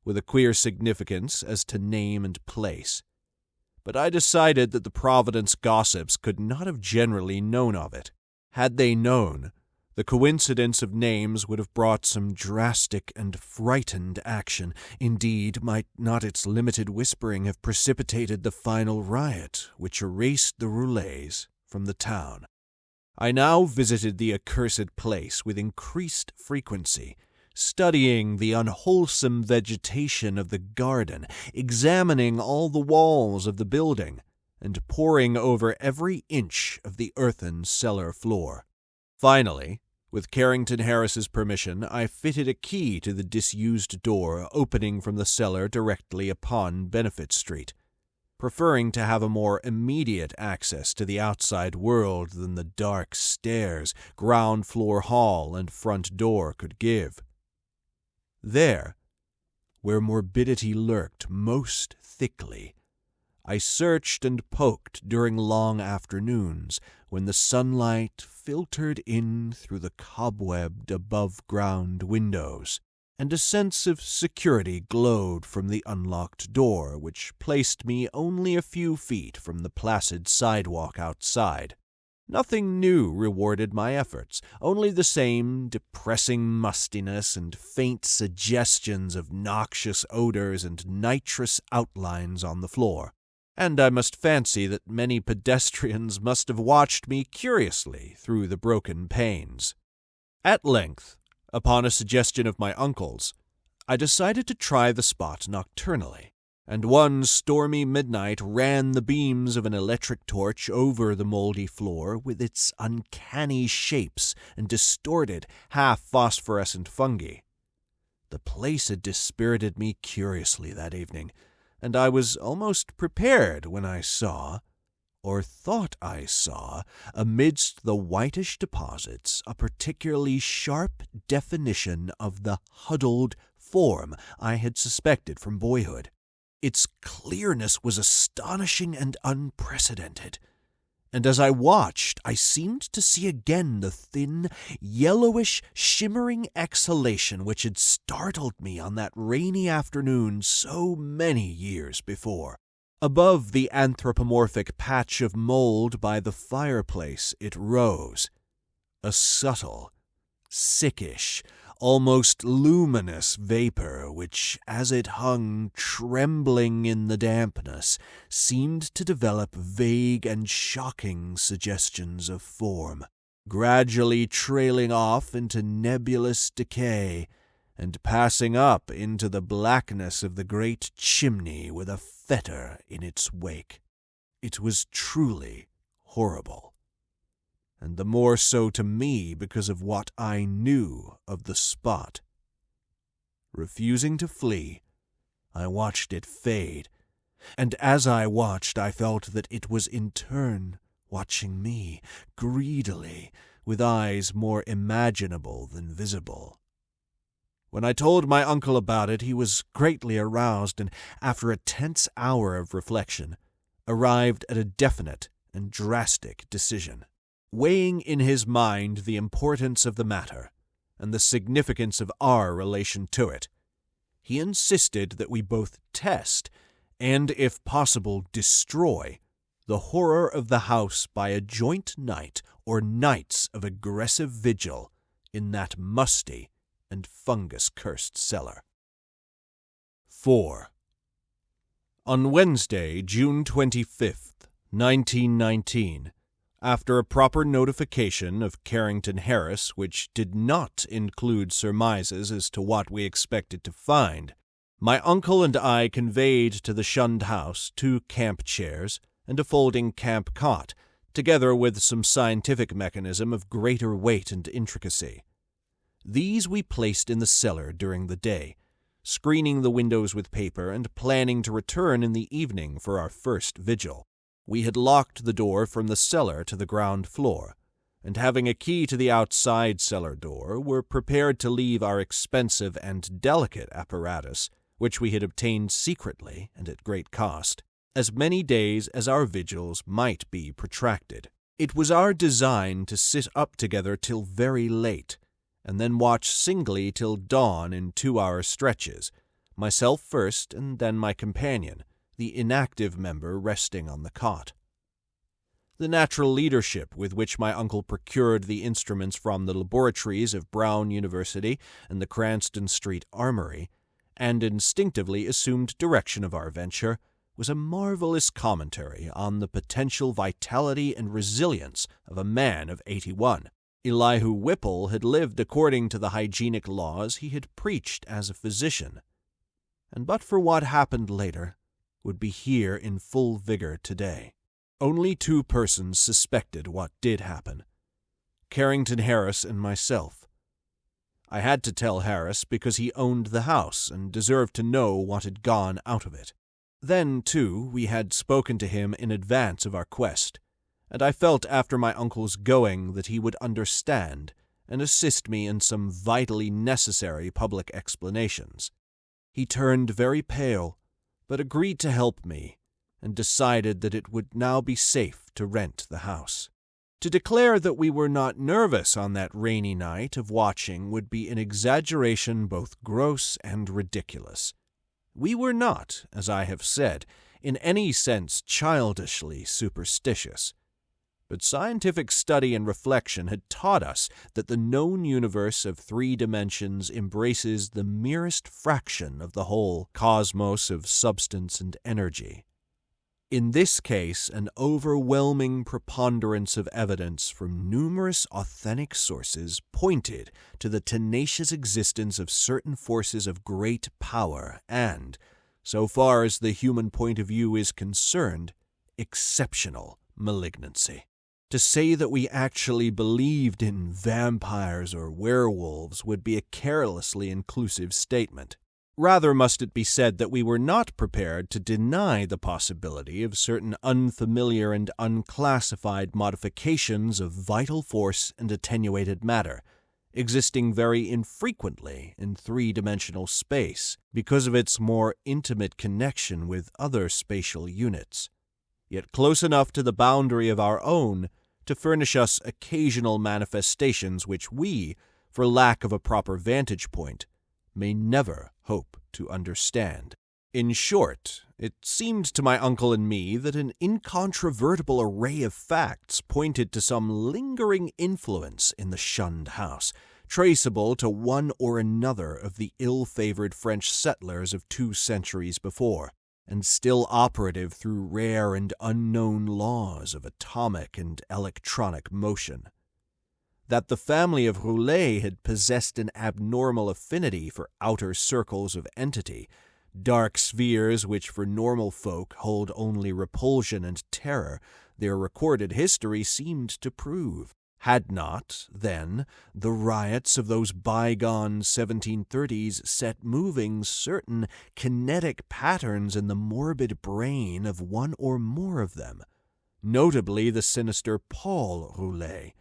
with a queer significance as to name and place. But I decided that the Providence gossips could not have generally known of it. Had they known, the coincidence of names would have brought some drastic and frightened action. Indeed, might not its limited whispering have precipitated the final riot which erased the Roulets from the town? I now visited the accursed place with increased frequency, studying the unwholesome vegetation of the garden, examining all the walls of the building, and poring over every inch of the earthen cellar floor. Finally, with Carrington Harris's permission, I fitted a key to the disused door opening from the cellar directly upon Benefit Street, preferring to have a more immediate access to the outside world than the dark stairs, ground-floor hall, and front door could give. There, where morbidity lurked most thickly, I searched and poked during long afternoons when the sunlight filtered in through the cobwebbed above-ground windows, and a sense of security glowed from the unlocked door, which placed me only a few feet from the placid sidewalk outside. Nothing new rewarded my efforts, only the same depressing mustiness and faint suggestions of noxious odors and nitrous outlines on the floor. And I must fancy that many pedestrians must have watched me curiously through the broken panes. At length, upon a suggestion of my uncle's, I decided to try the spot nocturnally, and one stormy midnight ran the beams of an electric torch over the moldy floor with its uncanny shapes and distorted, half-phosphorescent fungi. The place had dispirited me curiously that evening, and I was almost prepared when I saw, or thought I saw, amidst the whitish deposits, a particularly sharp definition of the huddled form I had suspected from boyhood. Its clearness was astonishing and unprecedented, and as I watched, I seemed to see again the thin, yellowish, shimmering exhalation which had startled me on that rainy afternoon so many years before. Above the anthropomorphic patch of mold by the fireplace it rose, a subtle, sickish, almost luminous vapor which, as it hung trembling in the dampness, seemed to develop vague and shocking suggestions of form, gradually trailing off into nebulous decay, and passing up into the blackness of the great chimney with a fetor in its wake. It was truly horrible, and the more so to me because of what I knew of the spot. Refusing to flee, I watched it fade, and as I watched I felt that it was in turn watching me, greedily, with eyes more imaginable than visible. When I told my uncle about it, he was greatly aroused, and after a tense hour of reflection, arrived at a definite and drastic decision. Weighing in his mind the importance of the matter, and the significance of our relation to it, he insisted that we both test, and if possible destroy, the horror of the house by a joint night or nights of aggressive vigil in that musty and fungus-cursed cellar. 4. On Wednesday, June 25th, 1919, after a proper notification of Carrington Harris, which did not include surmises as to what we expected to find, my uncle and I conveyed to the Shunned house 2 camp chairs and a folding camp cot, together with some scientific mechanism of greater weight and intricacy. These we placed in the cellar during the day, screening the windows with paper and planning to return in the evening for our first vigil. We had locked the door from the cellar to the ground floor, and having a key to the outside cellar door, were prepared to leave our expensive and delicate apparatus, which we had obtained secretly and at great cost, as many days as our vigils might be protracted. It was our design to sit up together till very late, and then watch singly till dawn in 2-hour stretches, myself first and then my companion, the inactive member resting on the cot. The natural leadership with which my uncle procured the instruments from the laboratories of Brown University and the Cranston Street Armory, and instinctively assumed direction of our venture, was a marvelous commentary on the potential vitality and resilience of a man of 81. Elihu Whipple had lived according to the hygienic laws he had preached as a physician, and but for what happened later, would be here in full vigor today. Only 2 persons suspected what did happen, Carrington Harris and myself. I had to tell Harris because he owned the house and deserved to know what had gone out of it. Then, too, we had spoken to him in advance of our quest, and I felt after my uncle's going that he would understand and assist me in some vitally necessary public explanations. He turned very pale, but agreed to help me, and decided that it would now be safe to rent the house. To declare that we were not nervous on that rainy night of watching would be an exaggeration both gross and ridiculous. We were not, as I have said, in any sense childishly superstitious, but scientific study and reflection had taught us that the known universe of 3 dimensions embraces the merest fraction of the whole cosmos of substance and energy. In this case, an overwhelming preponderance of evidence from numerous authentic sources pointed to the tenacious existence of certain forces of great power and, so far as the human point of view is concerned, exceptional malignancy. To say that we actually believed in vampires or werewolves would be a carelessly inclusive statement. Rather must it be said that we were not prepared to deny the possibility of certain unfamiliar and unclassified modifications of vital force and attenuated matter, existing very infrequently in 3-dimensional space because of its more intimate connection with other spatial units. yet close enough to the boundary of our own to furnish us occasional manifestations which we, for lack of a proper vantage point, may never hope to understand. In short, it seemed to my uncle and me that an incontrovertible array of facts pointed to some lingering influence in the shunned house, traceable to one or another of the ill-favored French settlers of 2 centuries before, and still operative through rare and unknown laws of atomic and electronic motion. That the family of Roulet had possessed an abnormal affinity for outer circles of entity, dark spheres which for normal folk hold only repulsion and terror, their recorded history seemed to prove. Had not, then, the riots of those bygone 1730s set moving certain kinetic patterns in the morbid brain of one or more of them, notably the sinister Paul Roulet,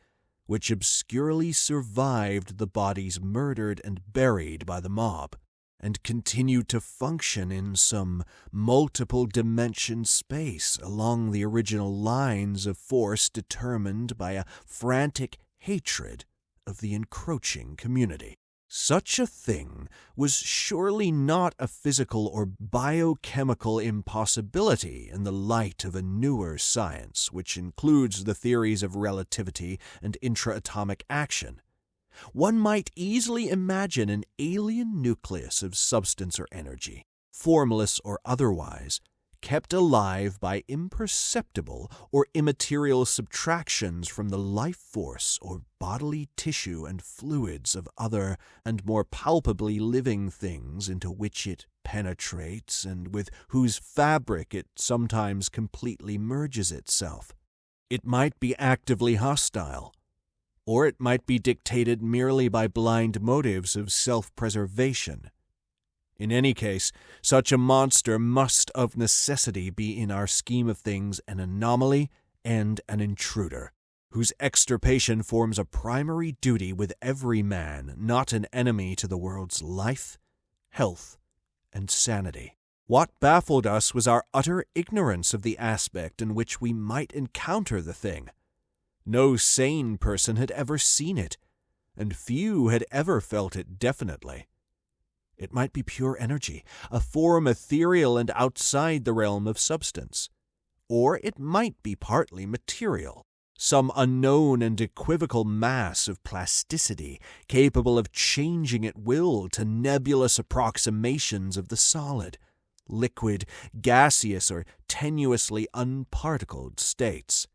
which obscurely survived the bodies murdered and buried by the mob, and continued to function in some multiple-dimension space along the original lines of force determined by a frantic hatred of the encroaching community. Such a thing was surely not a physical or biochemical impossibility in the light of a newer science which includes the theories of relativity and intraatomic action. One might easily imagine an alien nucleus of substance or energy, formless or otherwise, kept alive by imperceptible or immaterial subtractions from the life force or bodily tissue and fluids of other and more palpably living things into which it penetrates and with whose fabric it sometimes completely merges itself. It might be actively hostile, or it might be dictated merely by blind motives of self-preservation. In any case, such a monster must of necessity be in our scheme of things an anomaly and an intruder, whose extirpation forms a primary duty with every man, not an enemy to the world's life, health, and sanity. What baffled us was our utter ignorance of the aspect in which we might encounter the thing. No sane person had ever seen it, and few had ever felt it definitely. It might be pure energy, a form ethereal and outside the realm of substance. Or it might be partly material, some unknown and equivocal mass of plasticity capable of changing at will to nebulous approximations of the solid, liquid, gaseous, or tenuously unparticled states.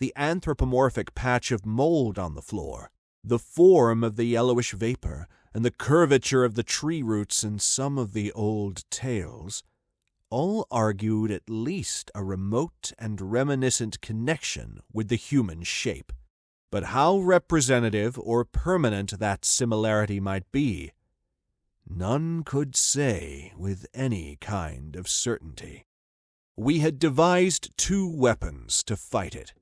The anthropomorphic patch of mold on the floor, the form of the yellowish vapor, and the curvature of the tree roots in some of the old tales, all argued at least a remote and reminiscent connection with the human shape. But how representative or permanent that similarity might be, none could say with any kind of certainty. We had devised 2 weapons to fight it.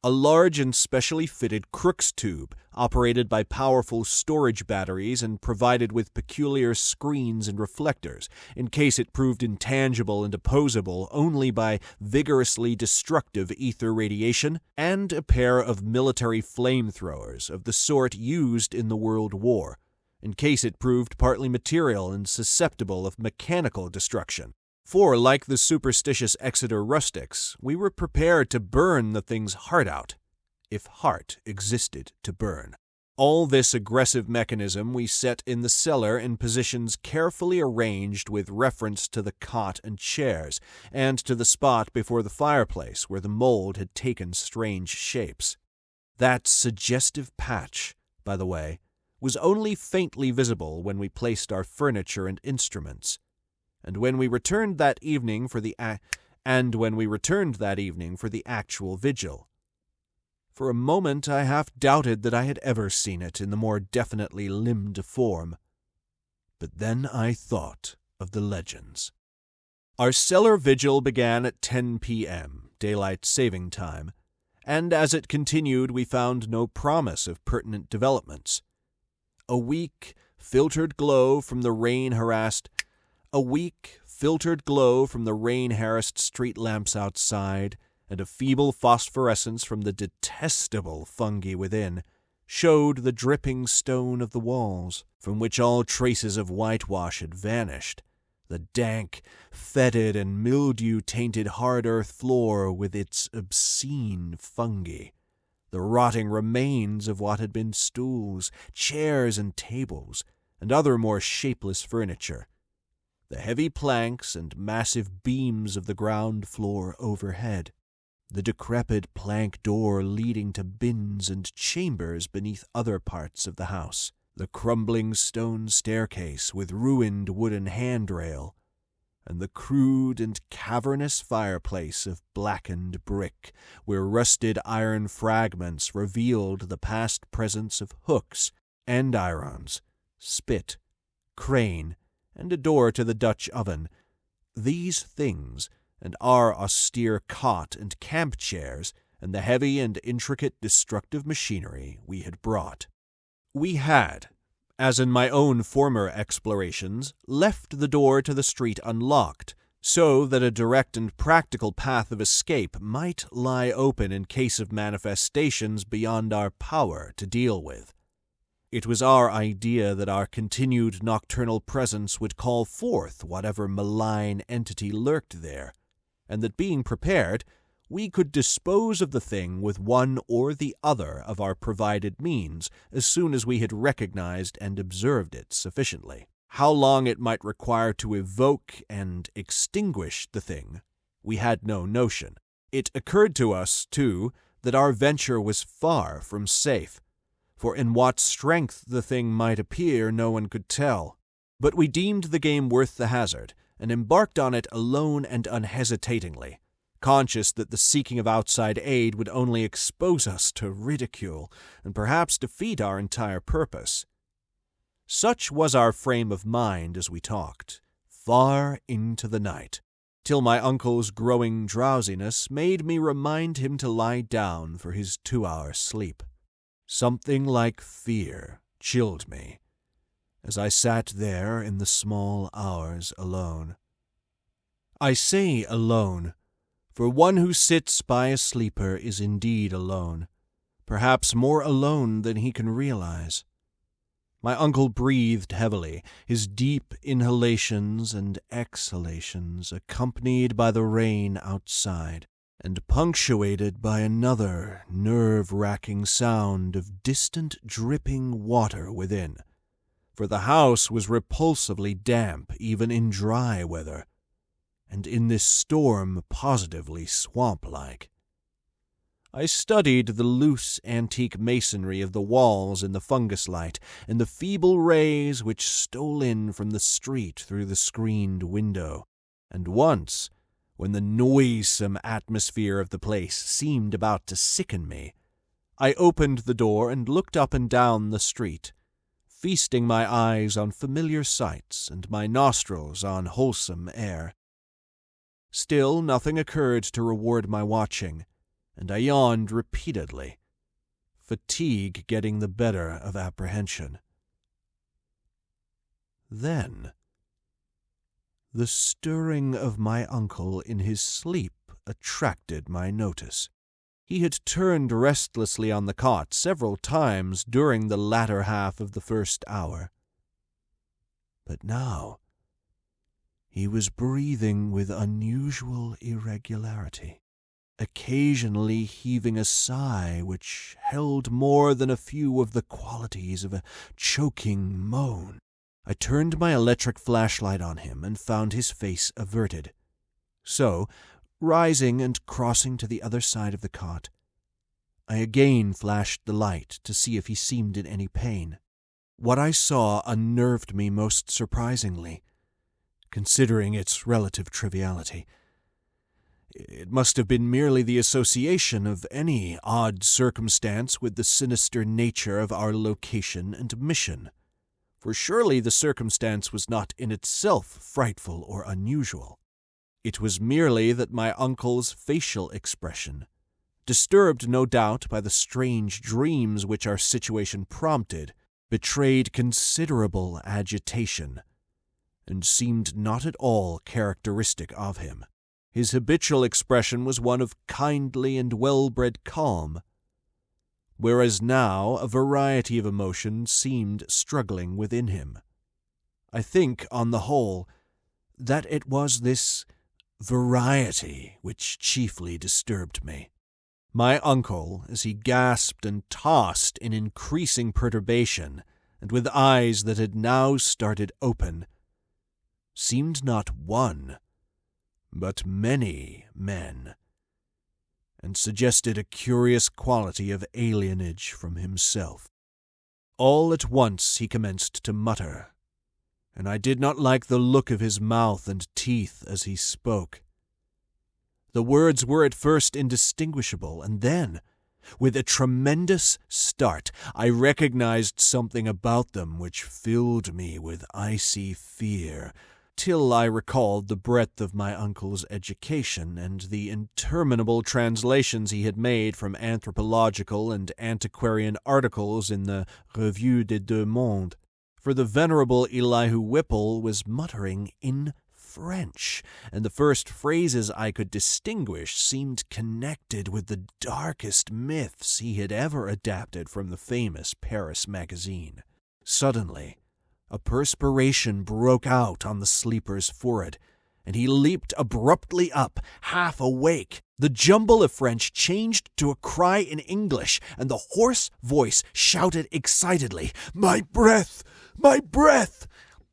A large and specially fitted Crookes tube, operated by powerful storage batteries and provided with peculiar screens and reflectors, in case it proved intangible and opposable only by vigorously destructive ether radiation, and a pair of military flamethrowers of the sort used in the World War, in case it proved partly material and susceptible of mechanical destruction. For, like the superstitious Exeter rustics, we were prepared to burn the thing's heart out, if heart existed to burn. All this aggressive mechanism we set in the cellar in positions carefully arranged with reference to the cot and chairs, and to the spot before the fireplace where the mold had taken strange shapes. That suggestive patch, by the way, was only faintly visible when we placed our furniture and instruments. And when we returned that evening for the actual vigil. For a moment I half doubted that I had ever seen it in the more definitely limbed form. But then I thought of the legends. Our cellar vigil began at 10 p.m., daylight saving time, and as it continued we found no promise of pertinent developments. A weak, filtered glow from the filtered glow from the rain-harassed street lamps outside, and a feeble phosphorescence from the detestable fungi within, showed the dripping stone of the walls, from which all traces of whitewash had vanished, the dank, fetid, and mildew-tainted hard earth floor with its obscene fungi, the rotting remains of what had been stools, chairs, and tables, and other more shapeless furniture, the heavy planks and massive beams of the ground floor overhead, the decrepit plank door leading to bins and chambers beneath other parts of the house, the crumbling stone staircase with ruined wooden handrail, and the crude and cavernous fireplace of blackened brick, where rusted iron fragments revealed the past presence of hooks, andirons, spit, crane, and a door to the Dutch oven. These things, and our austere cot and camp chairs, and the heavy and intricate destructive machinery we had brought. We had, as in my own former explorations, left the door to the street unlocked, so that a direct and practical path of escape might lie open in case of manifestations beyond our power to deal with. It was our idea that our continued nocturnal presence would call forth whatever malign entity lurked there, and that being prepared, we could dispose of the thing with one or the other of our provided means as soon as we had recognized and observed it sufficiently. How long it might require to evoke and extinguish the thing, we had no notion. It occurred to us, too, that our venture was far from safe, for in what strength the thing might appear no one could tell. But we deemed the game worth the hazard, and embarked on it alone and unhesitatingly, conscious that the seeking of outside aid would only expose us to ridicule, and perhaps defeat our entire purpose. Such was our frame of mind as we talked, far into the night, till my uncle's growing drowsiness made me remind him to lie down for his 2-hour sleep. Something like fear chilled me, as I sat there in the small hours alone. I say alone, for one who sits by a sleeper is indeed alone, perhaps more alone than he can realize. My uncle breathed heavily, his deep inhalations and exhalations accompanied by the rain outside, and punctuated by another nerve-wracking sound of distant dripping water within, for the house was repulsively damp even in dry weather, and in this storm positively swamp-like. I studied the loose antique masonry of the walls in the fungus light, and the feeble rays which stole in from the street through the screened window, and once, when the noisome atmosphere of the place seemed about to sicken me, I opened the door and looked up and down the street, feasting my eyes on familiar sights and my nostrils on wholesome air. Still nothing occurred to reward my watching, and I yawned repeatedly, fatigue getting the better of apprehension. Then, the stirring of my uncle in his sleep attracted my notice. He had turned restlessly on the cot several times during the latter half of the first hour. But now he was breathing with unusual irregularity, occasionally heaving a sigh which held more than a few of the qualities of a choking moan. I turned my electric flashlight on him and found his face averted. So, rising and crossing to the other side of the cot, I again flashed the light to see if he seemed in any pain. What I saw unnerved me most surprisingly, considering its relative triviality. It must have been merely the association of any odd circumstance with the sinister nature of our location and mission, for surely the circumstance was not in itself frightful or unusual. It was merely that my uncle's facial expression, disturbed no doubt by the strange dreams which our situation prompted, betrayed considerable agitation, and seemed not at all characteristic of him. His habitual expression was one of kindly and well-bred calm, whereas now a variety of emotions seemed struggling within him. I think, on the whole, that it was this variety which chiefly disturbed me. My uncle, as he gasped and tossed in increasing perturbation, and with eyes that had now started open, seemed not one, but many men, and suggested a curious quality of alienage from himself. All at once he commenced to mutter, and I did not like the look of his mouth and teeth as he spoke. The words were at first indistinguishable, and then, with a tremendous start, I recognized something about them which filled me with icy fear, till I recalled the breadth of my uncle's education and the interminable translations he had made from anthropological and antiquarian articles in the Revue des Deux Mondes. For the venerable Elihu Whipple was muttering in French, and the first phrases I could distinguish seemed connected with the darkest myths he had ever adapted from the famous Paris magazine. Suddenly, a perspiration broke out on the sleeper's forehead, and he leaped abruptly up, half awake. The jumble of French changed to a cry in English, and the hoarse voice shouted excitedly, "My breath! My breath!"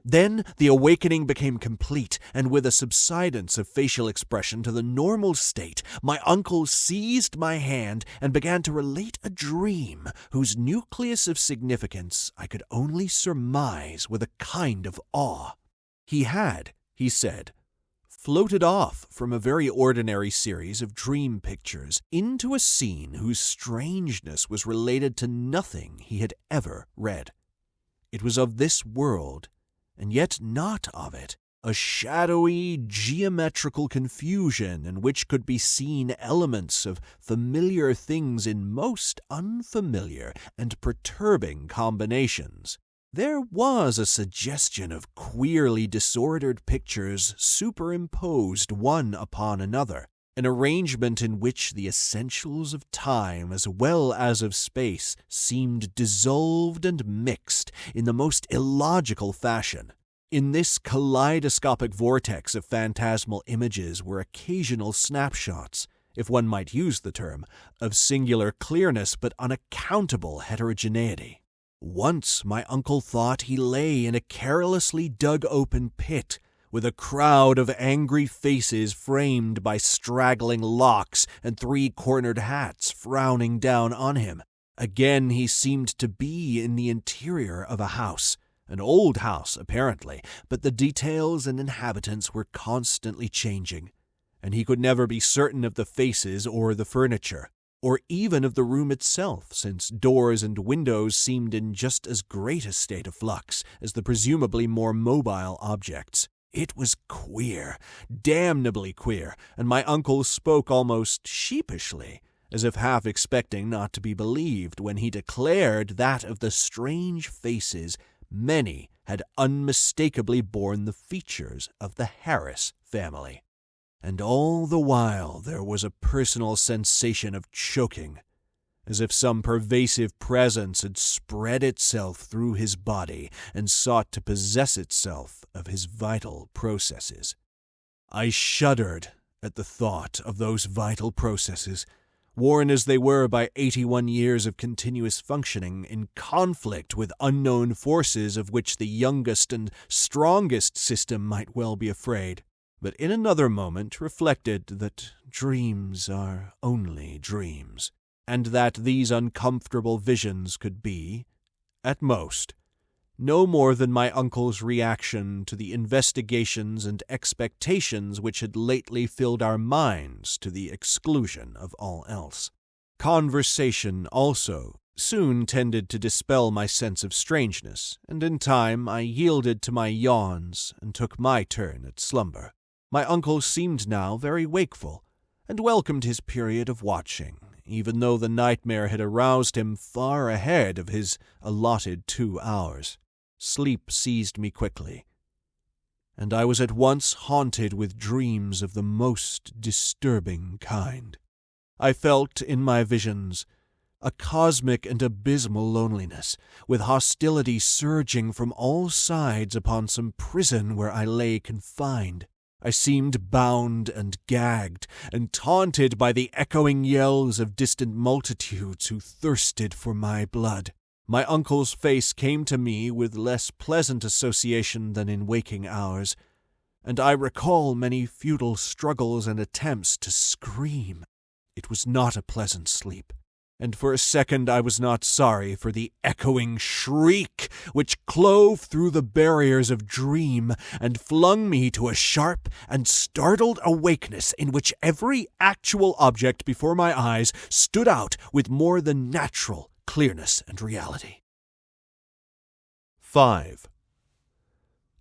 Then the awakening became complete, and with a subsidence of facial expression to the normal state, my uncle seized my hand and began to relate a dream whose nucleus of significance I could only surmise with a kind of awe. He had, he said, floated off from a very ordinary series of dream pictures into a scene whose strangeness was related to nothing he had ever read. It was of this world, and yet not of it, a shadowy geometrical confusion in which could be seen elements of familiar things in most unfamiliar and perturbing combinations. There was a suggestion of queerly disordered pictures superimposed one upon another, an arrangement in which the essentials of time as well as of space seemed dissolved and mixed in the most illogical fashion. In this kaleidoscopic vortex of phantasmal images were occasional snapshots, if one might use the term, of singular clearness but unaccountable heterogeneity. Once my uncle thought he lay in a carelessly dug-open pit, with a crowd of angry faces framed by straggling locks and three-cornered hats frowning down on him. Again he seemed to be in the interior of a house, an old house apparently, but the details and inhabitants were constantly changing, and he could never be certain of the faces or the furniture, or even of the room itself, since doors and windows seemed in just as great a state of flux as the presumably more mobile objects. It was queer, damnably queer, and my uncle spoke almost sheepishly, as if half expecting not to be believed, when he declared that of the strange faces many had unmistakably borne the features of the Harris family. And all the while there was a personal sensation of choking, as if some pervasive presence had spread itself through his body and sought to possess itself of his vital processes. I shuddered at the thought of those vital processes, worn as they were by 81 years of continuous functioning in conflict with unknown forces of which the youngest and strongest system might well be afraid, but in another moment reflected that dreams are only dreams, and that these uncomfortable visions could be, at most, no more than my uncle's reaction to the investigations and expectations which had lately filled our minds to the exclusion of all else. Conversation, also, soon tended to dispel my sense of strangeness, and in time I yielded to my yawns and took my turn at slumber. My uncle seemed now very wakeful, and welcomed his period of watching, even though the nightmare had aroused him far ahead of his allotted 2 hours. Sleep seized me quickly, and I was at once haunted with dreams of the most disturbing kind. I felt in my visions a cosmic and abysmal loneliness, with hostility surging from all sides upon some prison where I lay confined. I seemed bound and gagged, and taunted by the echoing yells of distant multitudes who thirsted for my blood. My uncle's face came to me with less pleasant association than in waking hours, and I recall many futile struggles and attempts to scream. It was not a pleasant sleep, and for a second I was not sorry for the echoing shriek which clove through the barriers of dream and flung me to a sharp and startled awakeness in which every actual object before my eyes stood out with more than natural clearness and reality. 5.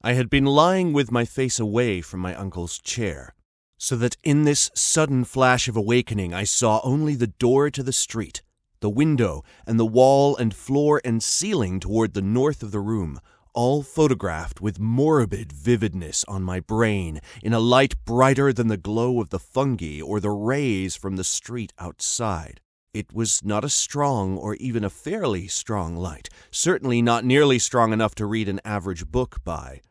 I had been lying with my face away from my uncle's chair, so that in this sudden flash of awakening I saw only the door to the street, the window, and the wall and floor and ceiling toward the north of the room, all photographed with morbid vividness on my brain in a light brighter than the glow of the fungi or the rays from the street outside. It was not a strong or even a fairly strong light, certainly not nearly strong enough to read an average book by,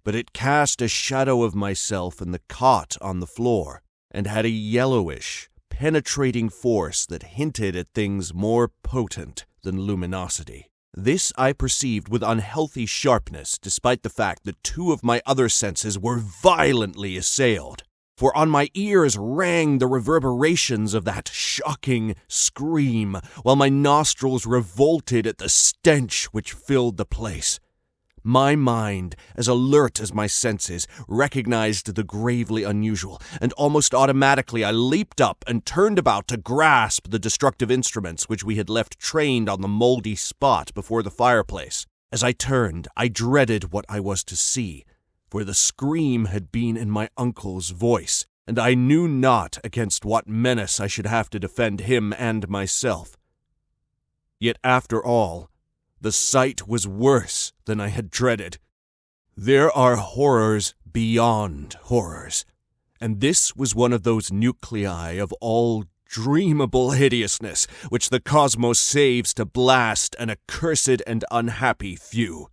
but it cast a shadow of myself and the cot on the floor, and had a yellowish, penetrating force that hinted at things more potent than luminosity. This I perceived with unhealthy sharpness, despite the fact that 2 of my other senses were violently assailed. For on my ears rang the reverberations of that shocking scream, while my nostrils revolted at the stench which filled the place. My mind, as alert as my senses, recognized the gravely unusual, and almost automatically I leaped up and turned about to grasp the destructive instruments which we had left trained on the moldy spot before the fireplace. As I turned, I dreaded what I was to see, for the scream had been in my uncle's voice, and I knew not against what menace I should have to defend him and myself. Yet after all, the sight was worse than I had dreaded. There are horrors beyond horrors, and this was one of those nuclei of all dreamable hideousness which the cosmos saves to blast an accursed and unhappy few.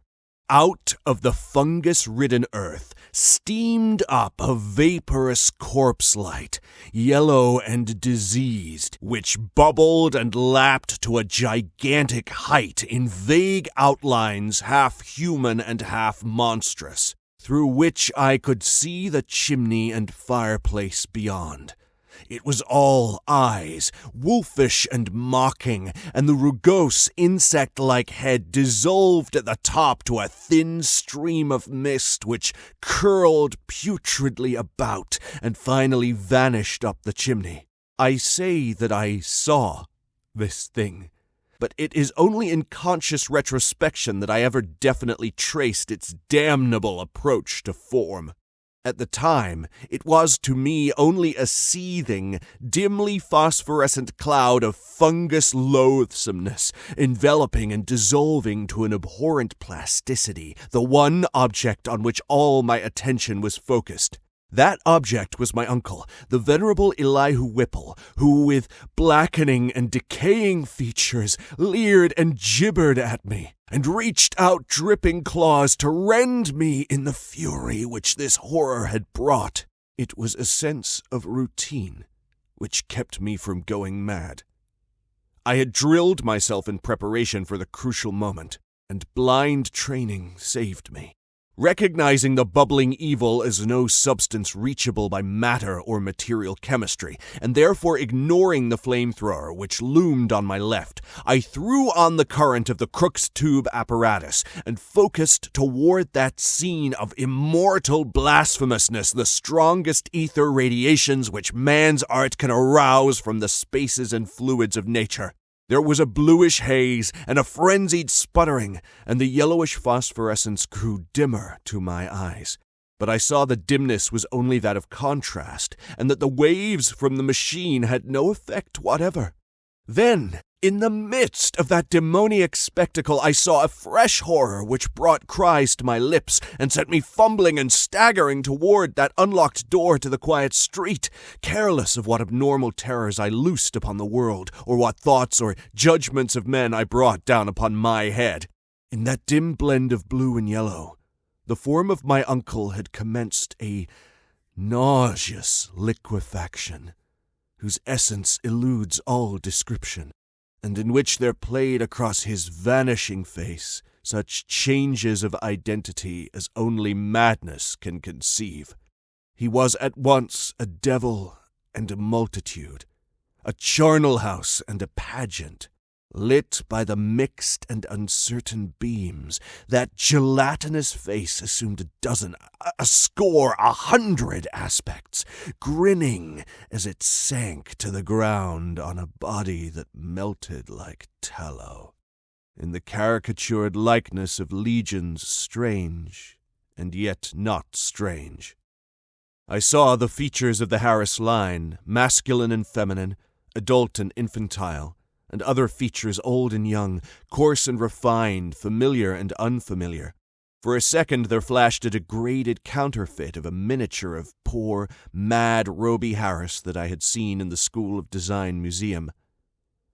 Out of the fungus-ridden earth steamed up a vaporous corpse light, yellow and diseased, which bubbled and lapped to a gigantic height in vague outlines half human and half monstrous, through which I could see the chimney and fireplace beyond. It was all eyes, wolfish and mocking, and the rugose, insect-like head dissolved at the top to a thin stream of mist which curled putridly about and finally vanished up the chimney. I say that I saw this thing, but it is only in conscious retrospection that I ever definitely traced its damnable approach to form. At the time, it was to me only a seething, dimly phosphorescent cloud of fungus loathsomeness, enveloping and dissolving to an abhorrent plasticity, the one object on which all my attention was focused. That object was my uncle, the venerable Elihu Whipple, who, with blackening and decaying features, leered and gibbered at me, and reached out dripping claws to rend me in the fury which this horror had brought. It was a sense of routine which kept me from going mad. I had drilled myself in preparation for the crucial moment, and blind training saved me. Recognizing the bubbling evil as no substance reachable by matter or material chemistry, and therefore ignoring the flamethrower which loomed on my left, I threw on the current of the Crookes tube apparatus and focused toward that scene of immortal blasphemousness, the strongest ether radiations which man's art can arouse from the spaces and fluids of nature. There was a bluish haze and a frenzied sputtering, and the yellowish phosphorescence grew dimmer to my eyes. But I saw the dimness was only that of contrast, and that the waves from the machine had no effect whatever. Then, In the midst of that demoniac spectacle, I saw a fresh horror which brought cries to my lips and sent me fumbling and staggering toward that unlocked door to the quiet street, careless of what abnormal terrors I loosed upon the world, or what thoughts or judgments of men I brought down upon my head. In that dim blend of blue and yellow, the form of my uncle had commenced a nauseous liquefaction, whose essence eludes all description, and in which there played across his vanishing face such changes of identity as only madness can conceive. He was at once a devil and a multitude, a charnel house and a pageant, lit by the mixed and uncertain beams. That gelatinous face assumed a dozen, a score, 100 aspects, grinning as it sank to the ground on a body that melted like tallow, in the caricatured likeness of legions strange and yet not strange. I saw the features of the Harris line, masculine and feminine, adult and infantile, and other features old and young, coarse and refined, familiar and unfamiliar. For a second there flashed a degraded counterfeit of a miniature of poor, mad Roby Harris that I had seen in the School of Design Museum.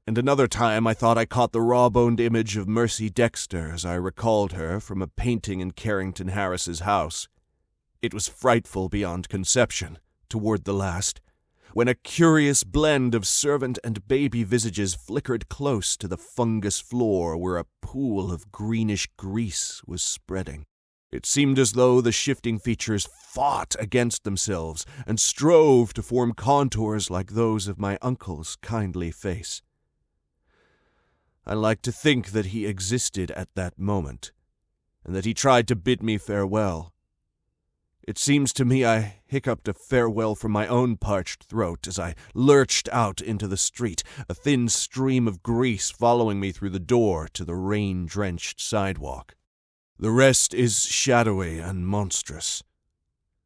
And another time I thought I caught the raw-boned image of Mercy Dexter as I recalled her from a painting in Carrington Harris's house. It was frightful beyond conception, toward the last, when a curious blend of servant and baby visages flickered close to the fungus floor where a pool of greenish grease was spreading. It seemed as though the shifting features fought against themselves and strove to form contours like those of my uncle's kindly face. I like to think that he existed at that moment, and that he tried to bid me farewell. It seems to me I hiccuped a farewell from my own parched throat as I lurched out into the street, a thin stream of grease following me through the door to the rain-drenched sidewalk. The rest is shadowy and monstrous.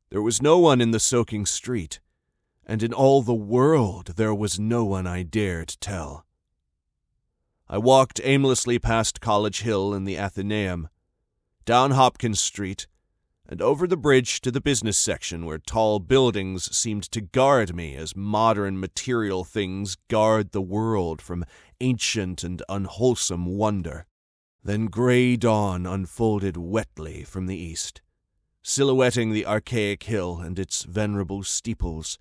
There was no one in the soaking street, and in all the world there was no one I dared tell. I walked aimlessly past College Hill and the Athenaeum, down Hopkins Street, and over the bridge to the business section where tall buildings seemed to guard me as modern material things guard the world from ancient and unwholesome wonder. Then gray dawn unfolded wetly from the east, silhouetting the archaic hill and its venerable steeples,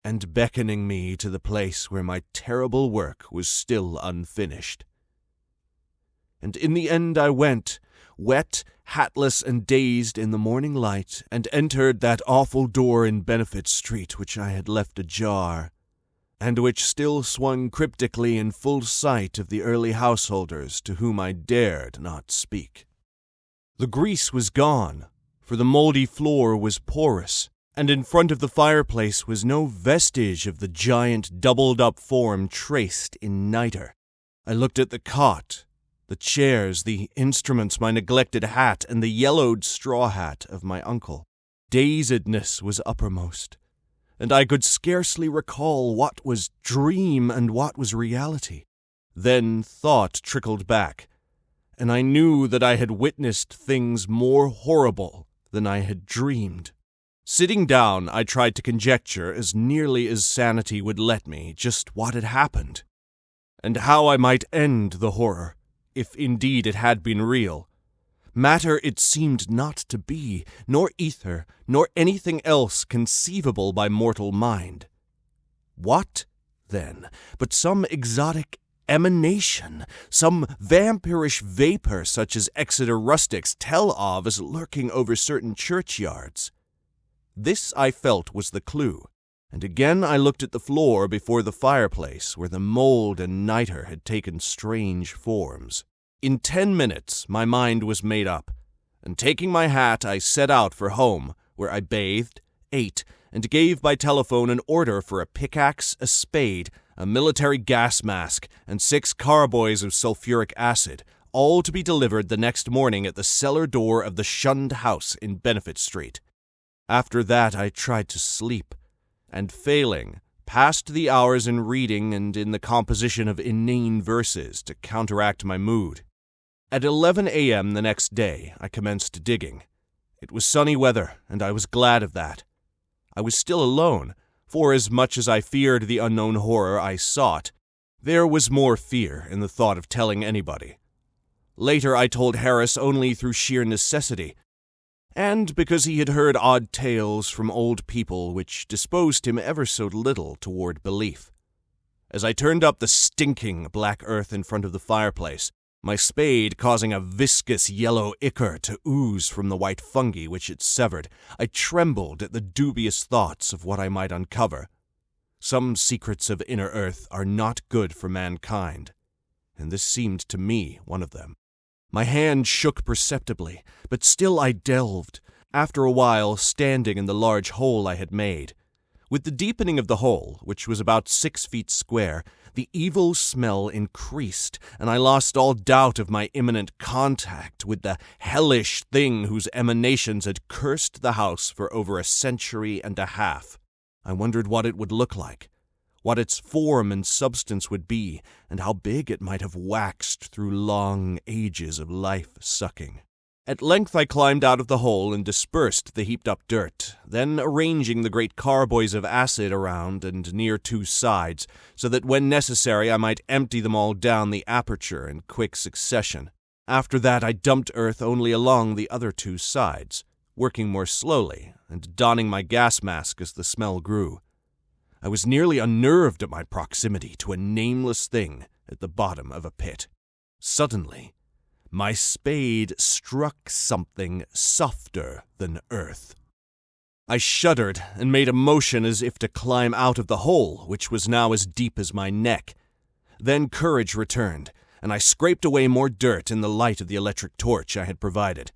and beckoning me to the place where my terrible work was still unfinished. And in the end I went, wet, hatless, and dazed in the morning light, and entered that awful door in Benefit Street which I had left ajar, and which still swung cryptically in full sight of the early householders to whom I dared not speak. The grease was gone, for the moldy floor was porous, and in front of the fireplace was no vestige of the giant doubled-up form traced in nitre. I looked at the cot, the chairs, the instruments, my neglected hat, and the yellowed straw hat of my uncle. Dazedness was uppermost, and I could scarcely recall what was dream and what was reality. Then thought trickled back, and I knew that I had witnessed things more horrible than I had dreamed. Sitting down, I tried to conjecture, as nearly as sanity would let me, just what had happened, and how I might end the horror, if indeed it had been real. Matter it seemed not to be, nor ether, nor anything else conceivable by mortal mind. What, then, but some exotic emanation, some vampirish vapor such as Exeter rustics tell of as lurking over certain churchyards? This, I felt, was the clue, and again I looked at the floor before the fireplace where the mold and nitre had taken strange forms. In 10 minutes my mind was made up, and taking my hat I set out for home, where I bathed, ate, and gave by telephone an order for a pickaxe, a spade, a military gas mask, and 6 carboys of sulfuric acid, all to be delivered the next morning at the cellar door of the Shunned house in Benefit Street. After that I tried to sleep, and failing, passed the hours in reading and in the composition of inane verses to counteract my mood. At 11 a.m. the next day, I commenced digging. It was sunny weather, and I was glad of that. I was still alone, for as much as I feared the unknown horror I sought, there was more fear in the thought of telling anybody. Later I told Harris only through sheer necessity, and because he had heard odd tales from old people which disposed him ever so little toward belief. As I turned up the stinking black earth in front of the fireplace, my spade causing a viscous yellow ichor to ooze from the white fungi which it severed, I trembled at the dubious thoughts of what I might uncover. Some secrets of inner earth are not good for mankind, and this seemed to me one of them. My hand shook perceptibly, but still I delved, after a while standing in the large hole I had made. With the deepening of the hole, which was about 6 feet square, the evil smell increased, and I lost all doubt of my imminent contact with the hellish thing whose emanations had cursed the house for over a century and a half. I wondered what it would look like, what its form and substance would be, and how big it might have waxed through long ages of life-sucking. At length I climbed out of the hole and dispersed the heaped-up dirt, then arranging the great carboys of acid around and near 2 sides, so that when necessary I might empty them all down the aperture in quick succession. After that I dumped earth only along the other 2 sides, working more slowly and donning my gas mask as the smell grew. I was nearly unnerved at my proximity to a nameless thing at the bottom of a pit. Suddenly, my spade struck something softer than earth. I shuddered and made a motion as if to climb out of the hole, which was now as deep as my neck. Then courage returned, and I scraped away more dirt in the light of the electric torch I had provided.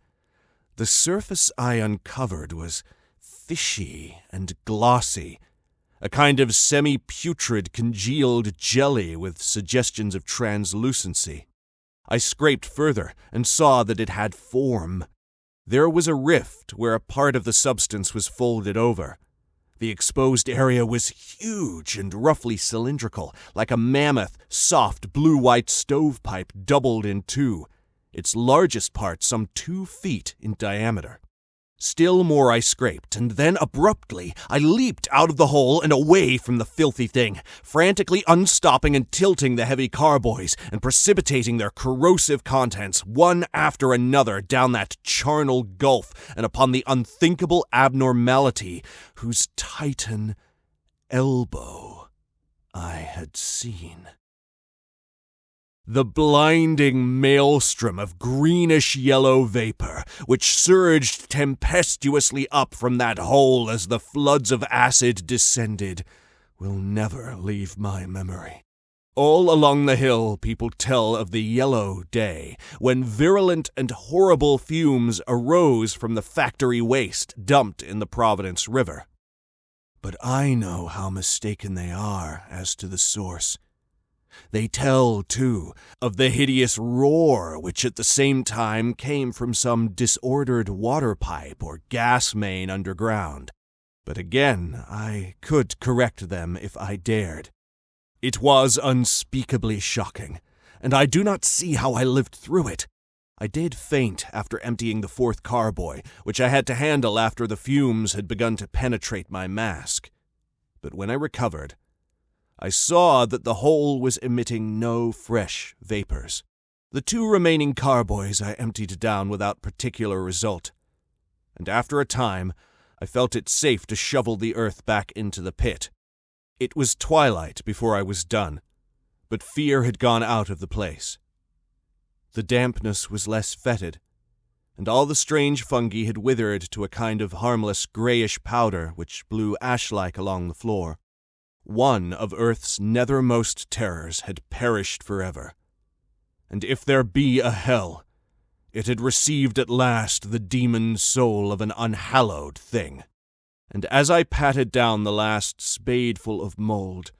The surface I uncovered was fishy and glossy, a kind of semi-putrid congealed jelly with suggestions of translucency. I scraped further and saw that it had form. There was a rift where a part of the substance was folded over. The exposed area was huge and roughly cylindrical, like a mammoth, soft, blue-white stovepipe doubled in 2, its largest part some 2 feet in diameter. Still more I scraped, and then abruptly I leaped out of the hole and away from the filthy thing, frantically unstopping and tilting the heavy carboys and precipitating their corrosive contents one after another down that charnel gulf and upon the unthinkable abnormality whose titan elbow I had seen. The blinding maelstrom of greenish-yellow vapor, which surged tempestuously up from that hole as the floods of acid descended, will never leave my memory. All along the hill people tell of the yellow day, when virulent and horrible fumes arose from the factory waste dumped in the Providence River. But I know how mistaken they are as to the source. They tell, too, of the hideous roar which at the same time came from some disordered water pipe or gas main underground. But again, I could correct them if I dared. It was unspeakably shocking, and I do not see how I lived through it. I did faint after emptying the 4th carboy, which I had to handle after the fumes had begun to penetrate my mask. But when I recovered, I saw that the hole was emitting no fresh vapors. The 2 remaining carboys I emptied down without particular result, and after a time I felt it safe to shovel the earth back into the pit. It was twilight before I was done, but fear had gone out of the place. The dampness was less fetid, and all the strange fungi had withered to a kind of harmless grayish powder which blew ash-like along the floor. One of Earth's nethermost terrors had perished forever, and if there be a hell, it had received at last the demon soul of an unhallowed thing. And as I patted down the last spadeful of mold,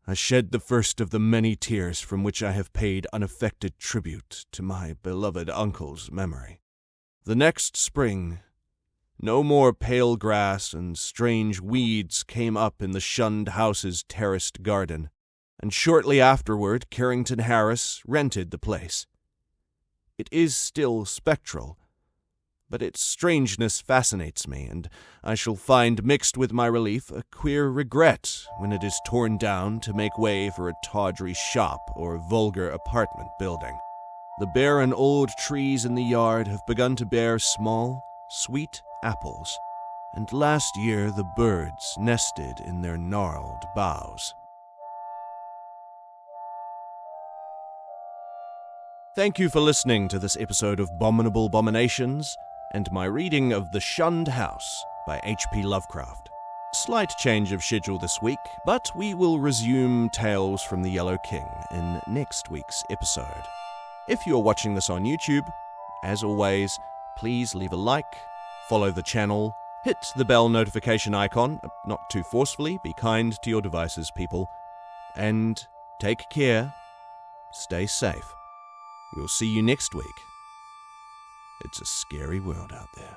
I shed the first of the many tears from which I have paid unaffected tribute to my beloved uncle's memory. The next spring, No more pale grass and strange weeds came up in the Shunned house's terraced garden, and shortly afterward Carrington Harris rented the place. It is still spectral, but its strangeness fascinates me, and I shall find mixed with my relief a queer regret when it is torn down to make way for a tawdry shop or vulgar apartment building. The barren old trees in the yard have begun to bear small, sweet apples, and last year the birds nested in their gnarled boughs. Thank you for listening to this episode of Bominable Bominations and my reading of The Shunned House by H.P. Lovecraft. Slight change of schedule this week, but we will resume Tales from the Yellow King in next week's episode. If you're watching this on YouTube, as always, please leave a like, follow the channel, hit the bell notification icon, not too forcefully, be kind to your devices, people, and take care, stay safe. We'll see you next week. It's a scary world out there.